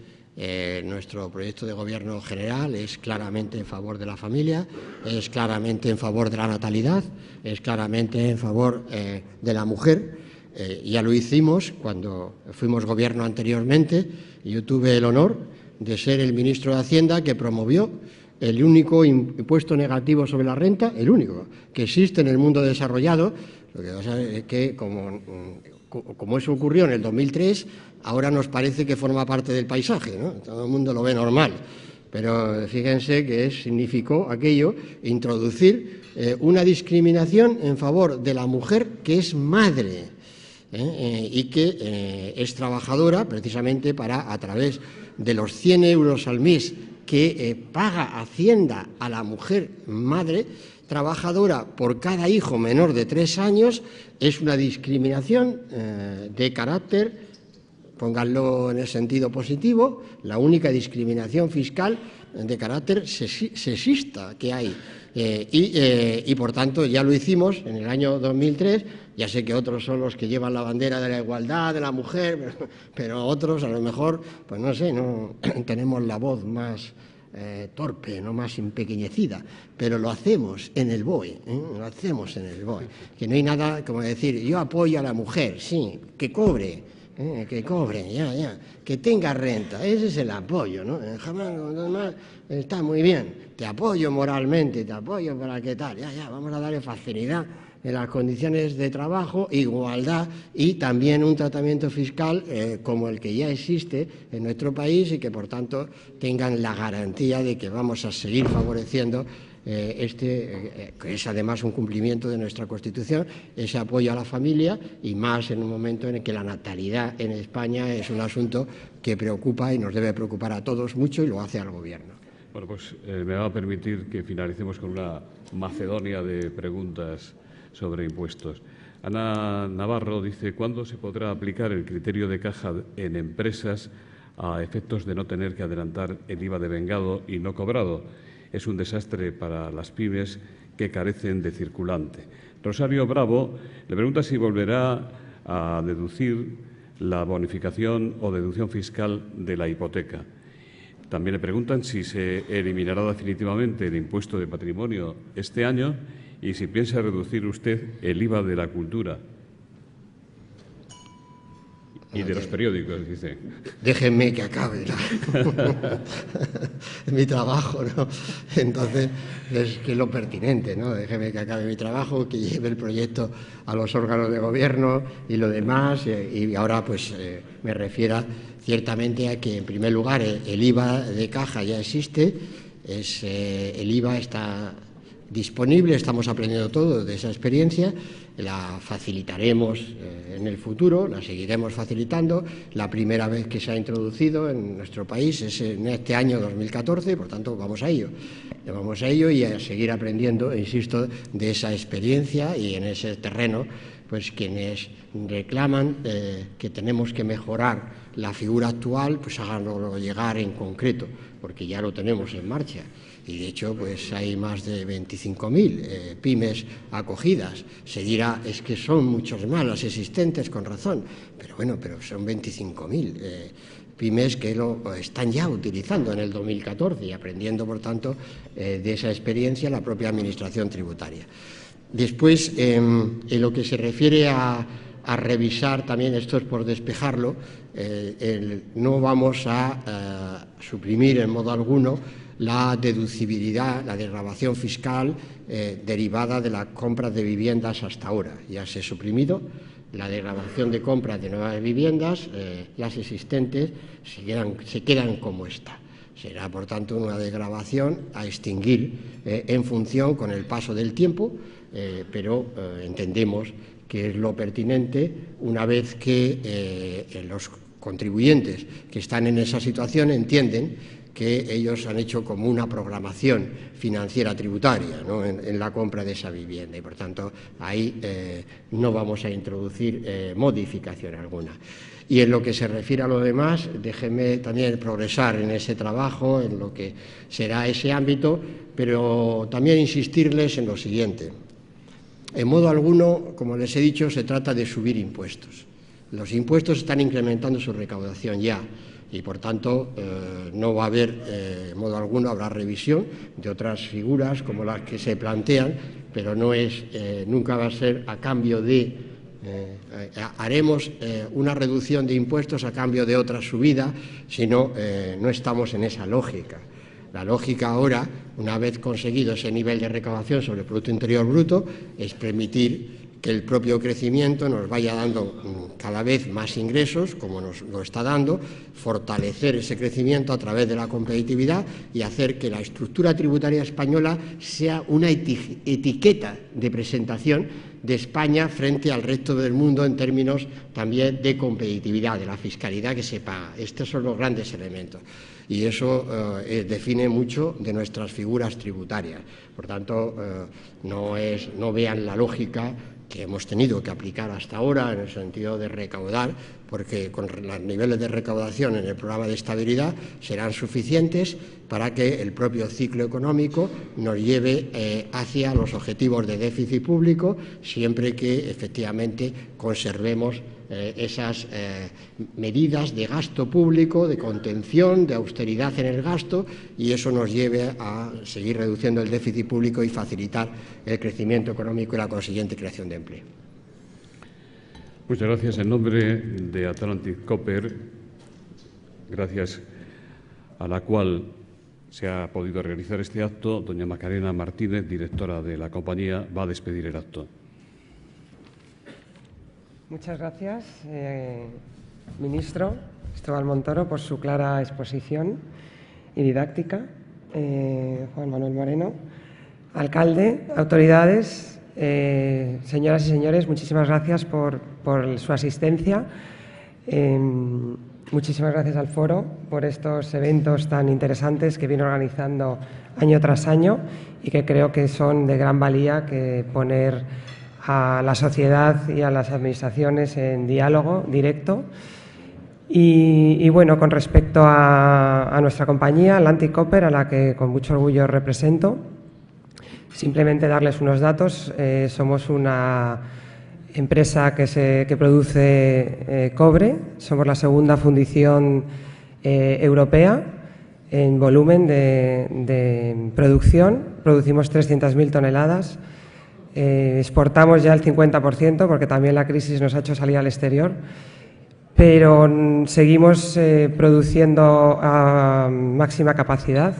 nuestro proyecto de Gobierno general es claramente en favor de la familia, es claramente en favor de la natalidad, es claramente en favor de la mujer Ya lo hicimos cuando fuimos gobierno anteriormente y yo tuve el honor de ser el ministro de Hacienda que promovió el único impuesto negativo sobre la renta, el único que existe en el mundo desarrollado. Lo que pasa es que, como eso ocurrió en el 2003, ahora nos parece que forma parte del paisaje, ¿no? Todo el mundo lo ve normal. Pero fíjense que significó aquello introducir una discriminación en favor de la mujer que es madre y que es trabajadora, precisamente para, a través de los 100 euros al mes que paga Hacienda a la mujer madre trabajadora por cada hijo menor de 3 años, es una discriminación de carácter, pónganlo en el sentido positivo, la única discriminación fiscal de carácter sexista que hay. Y por tanto, ya lo hicimos en el año 2003. Ya sé que otros son los que llevan la bandera de la igualdad de la mujer, pero otros a lo mejor, pues no sé, no tenemos la voz más torpe, no más empequeñecida, pero lo hacemos en el BOE, lo hacemos en el BOE. Que no hay nada como decir, yo apoyo a la mujer, sí, que cobre, ya, que tenga renta, ese es el apoyo, ¿no? Jamás, además, está muy bien, te apoyo moralmente, te apoyo para qué tal, ya, vamos a darle facilidad en las condiciones de trabajo, igualdad y también un tratamiento fiscal como el que ya existe en nuestro país y que, por tanto, tengan la garantía de que vamos a seguir favoreciendo que es además un cumplimiento de nuestra Constitución, ese apoyo a la familia y más en un momento en el que la natalidad en España es un asunto que preocupa y nos debe preocupar a todos mucho y lo hace al Gobierno. Bueno, pues me va a permitir que finalicemos con una macedonia de preguntas sobre impuestos. Ana Navarro dice, ¿cuándo se podrá aplicar el criterio de caja en empresas a efectos de no tener que adelantar el IVA devengado y no cobrado? Es un desastre para las pymes que carecen de circulante. Rosario Bravo le pregunta si volverá a deducir la bonificación o deducción fiscal de la hipoteca. También le preguntan si se eliminará definitivamente el impuesto de patrimonio este año y si piensa reducir usted el IVA de la cultura y de los periódicos, dice. Déjenme que acabe mi trabajo, ¿no? Entonces, es que es lo pertinente, ¿no? Déjenme que acabe mi trabajo, que lleve el proyecto a los órganos de gobierno y lo demás. Y ahora, pues, me refiera ciertamente a que, en primer lugar, el IVA de caja ya existe, el IVA está disponible, estamos aprendiendo todo de esa experiencia, la facilitaremos en el futuro, la seguiremos facilitando. La primera vez que se ha introducido en nuestro país es en este año 2014, por tanto vamos a ello. Vamos a ello y a seguir aprendiendo, insisto, de esa experiencia y en ese terreno, pues quienes reclaman que tenemos que mejorar la figura actual, pues háganlo llegar en concreto, porque ya lo tenemos en marcha. Y, de hecho, pues hay más de 25.000 pymes acogidas. Se dirá, es que son muchos más las existentes, con razón. Pero bueno, pero son 25.000 pymes que lo están ya utilizando en el 2014 y aprendiendo, por tanto, de esa experiencia la propia Administración tributaria. Después, en lo que se refiere a revisar, también esto es por despejarlo, no vamos a suprimir en modo alguno la deducibilidad, la desgravación fiscal derivada de la compra de viviendas hasta ahora. Ya se ha suprimido la desgravación de compra de nuevas viviendas, las existentes se quedan como está. Será, por tanto, una desgravación a extinguir en función con el paso del tiempo, pero entendemos que es lo pertinente una vez que los contribuyentes que están en esa situación entienden que ellos han hecho como una programación financiera tributaria, ¿no? en la compra de esa vivienda y, por tanto, ahí no vamos a introducir modificación alguna. Y en lo que se refiere a lo demás, déjenme también progresar en ese trabajo, en lo que será ese ámbito, pero también insistirles en lo siguiente. En modo alguno, como les he dicho, se trata de subir impuestos. Los impuestos están incrementando su recaudación ya y, por tanto, no va a haber, en modo alguno, habrá revisión de otras figuras como las que se plantean, pero no es, nunca va a ser a cambio de haremos una reducción de impuestos a cambio de otra subida, sino no estamos en esa lógica. La lógica ahora, una vez conseguido ese nivel de recaudación sobre el Producto Interior Bruto, es permitir que el propio crecimiento nos vaya dando cada vez más ingresos, como nos lo está dando, fortalecer ese crecimiento a través de la competitividad y hacer que la estructura tributaria española sea una etiqueta de presentación de España frente al resto del mundo en términos también de competitividad, de la fiscalidad que se paga. Estos son los grandes elementos. Y eso define mucho de nuestras figuras tributarias. Por tanto, no vean la lógica que hemos tenido que aplicar hasta ahora en el sentido de recaudar, porque con los niveles de recaudación en el programa de estabilidad serán suficientes para que el propio ciclo económico nos lleve hacia los objetivos de déficit público, siempre que efectivamente conservemos esas medidas de gasto público, de contención, de austeridad en el gasto, y eso nos lleve a seguir reduciendo el déficit público y facilitar el crecimiento económico y la consiguiente creación de empleo. Muchas gracias. En nombre de Atlantic Copper, gracias a la cual se ha podido realizar este acto, doña Macarena Martínez, directora de la compañía, va a despedir el acto. Muchas gracias, ministro Cristóbal Montoro, por su clara exposición y didáctica. Juan Manuel Moreno, alcalde, autoridades, señoras y señores, muchísimas gracias por su asistencia. Muchísimas gracias al Foro por estos eventos tan interesantes que viene organizando año tras año y que creo que son de gran valía, que poner a la sociedad y a las administraciones en diálogo directo. Y bueno, con respecto a nuestra compañía, Atlantic Copper, a la que con mucho orgullo represento, simplemente darles unos datos. Somos una empresa que produce cobre. Somos la segunda fundición europea en volumen de producción. Producimos 300.000 toneladas. Exportamos ya el 50%, porque también la crisis nos ha hecho salir al exterior, pero seguimos produciendo a máxima capacidad.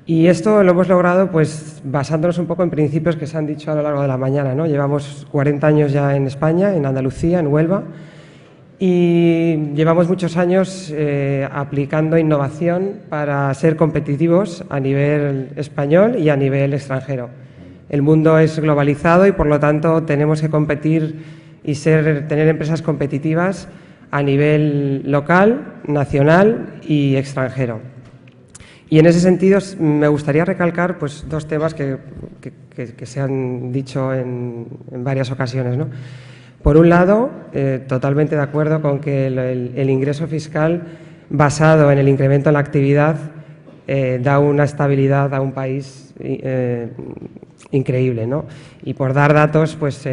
Y esto lo hemos logrado pues basándonos un poco en principios que se han dicho a lo largo de la mañana, ¿no? Llevamos 40 años ya en España, en Andalucía, en Huelva, y llevamos muchos años aplicando innovación para ser competitivos a nivel español y a nivel extranjero. El mundo es globalizado y, por lo tanto, tenemos que competir y tener empresas competitivas a nivel local, nacional y extranjero. Y en ese sentido me gustaría recalcar pues, dos temas que se han dicho en varias ocasiones, ¿no? Por un lado, totalmente de acuerdo con que el ingreso fiscal basado en el incremento en la actividad da una estabilidad a un país increíble, ¿no? Y por dar datos, pues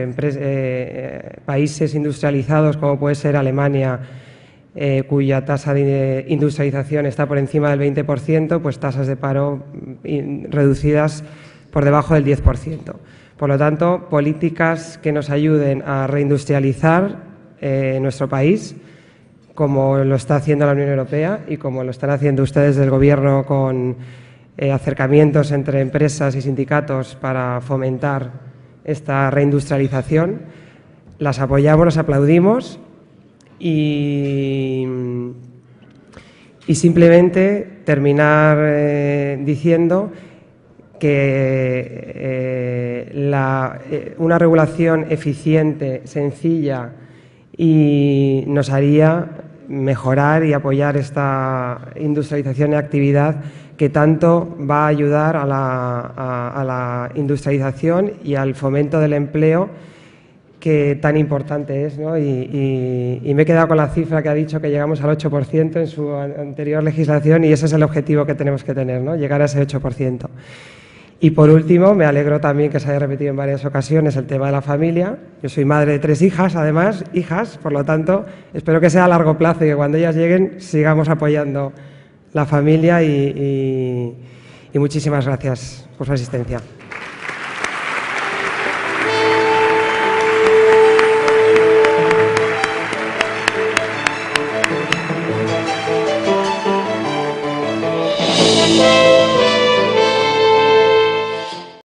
países industrializados como puede ser Alemania, cuya tasa de industrialización está por encima del 20%, pues tasas de paro reducidas por debajo del 10%. Por lo tanto, políticas que nos ayuden a reindustrializar nuestro país, como lo está haciendo la Unión Europea y como lo están haciendo ustedes del Gobierno con acercamientos entre empresas y sindicatos para fomentar esta reindustrialización, las apoyamos, las aplaudimos y simplemente terminar diciendo que una regulación eficiente, sencilla, y nos haría mejorar y apoyar esta industrialización y actividad que tanto va a ayudar a la industrialización y al fomento del empleo, que tan importante es, ¿no? Y me he quedado con la cifra que ha dicho, que llegamos al 8% en su anterior legislación, y ese es el objetivo que tenemos que tener, ¿no? Llegar a ese 8%. Y por último, me alegro también que se haya repetido en varias ocasiones el tema de la familia. Yo soy madre de 3 hijas, además, por lo tanto, espero que sea a largo plazo y que cuando ellas lleguen sigamos apoyando la familia y muchísimas gracias por su asistencia.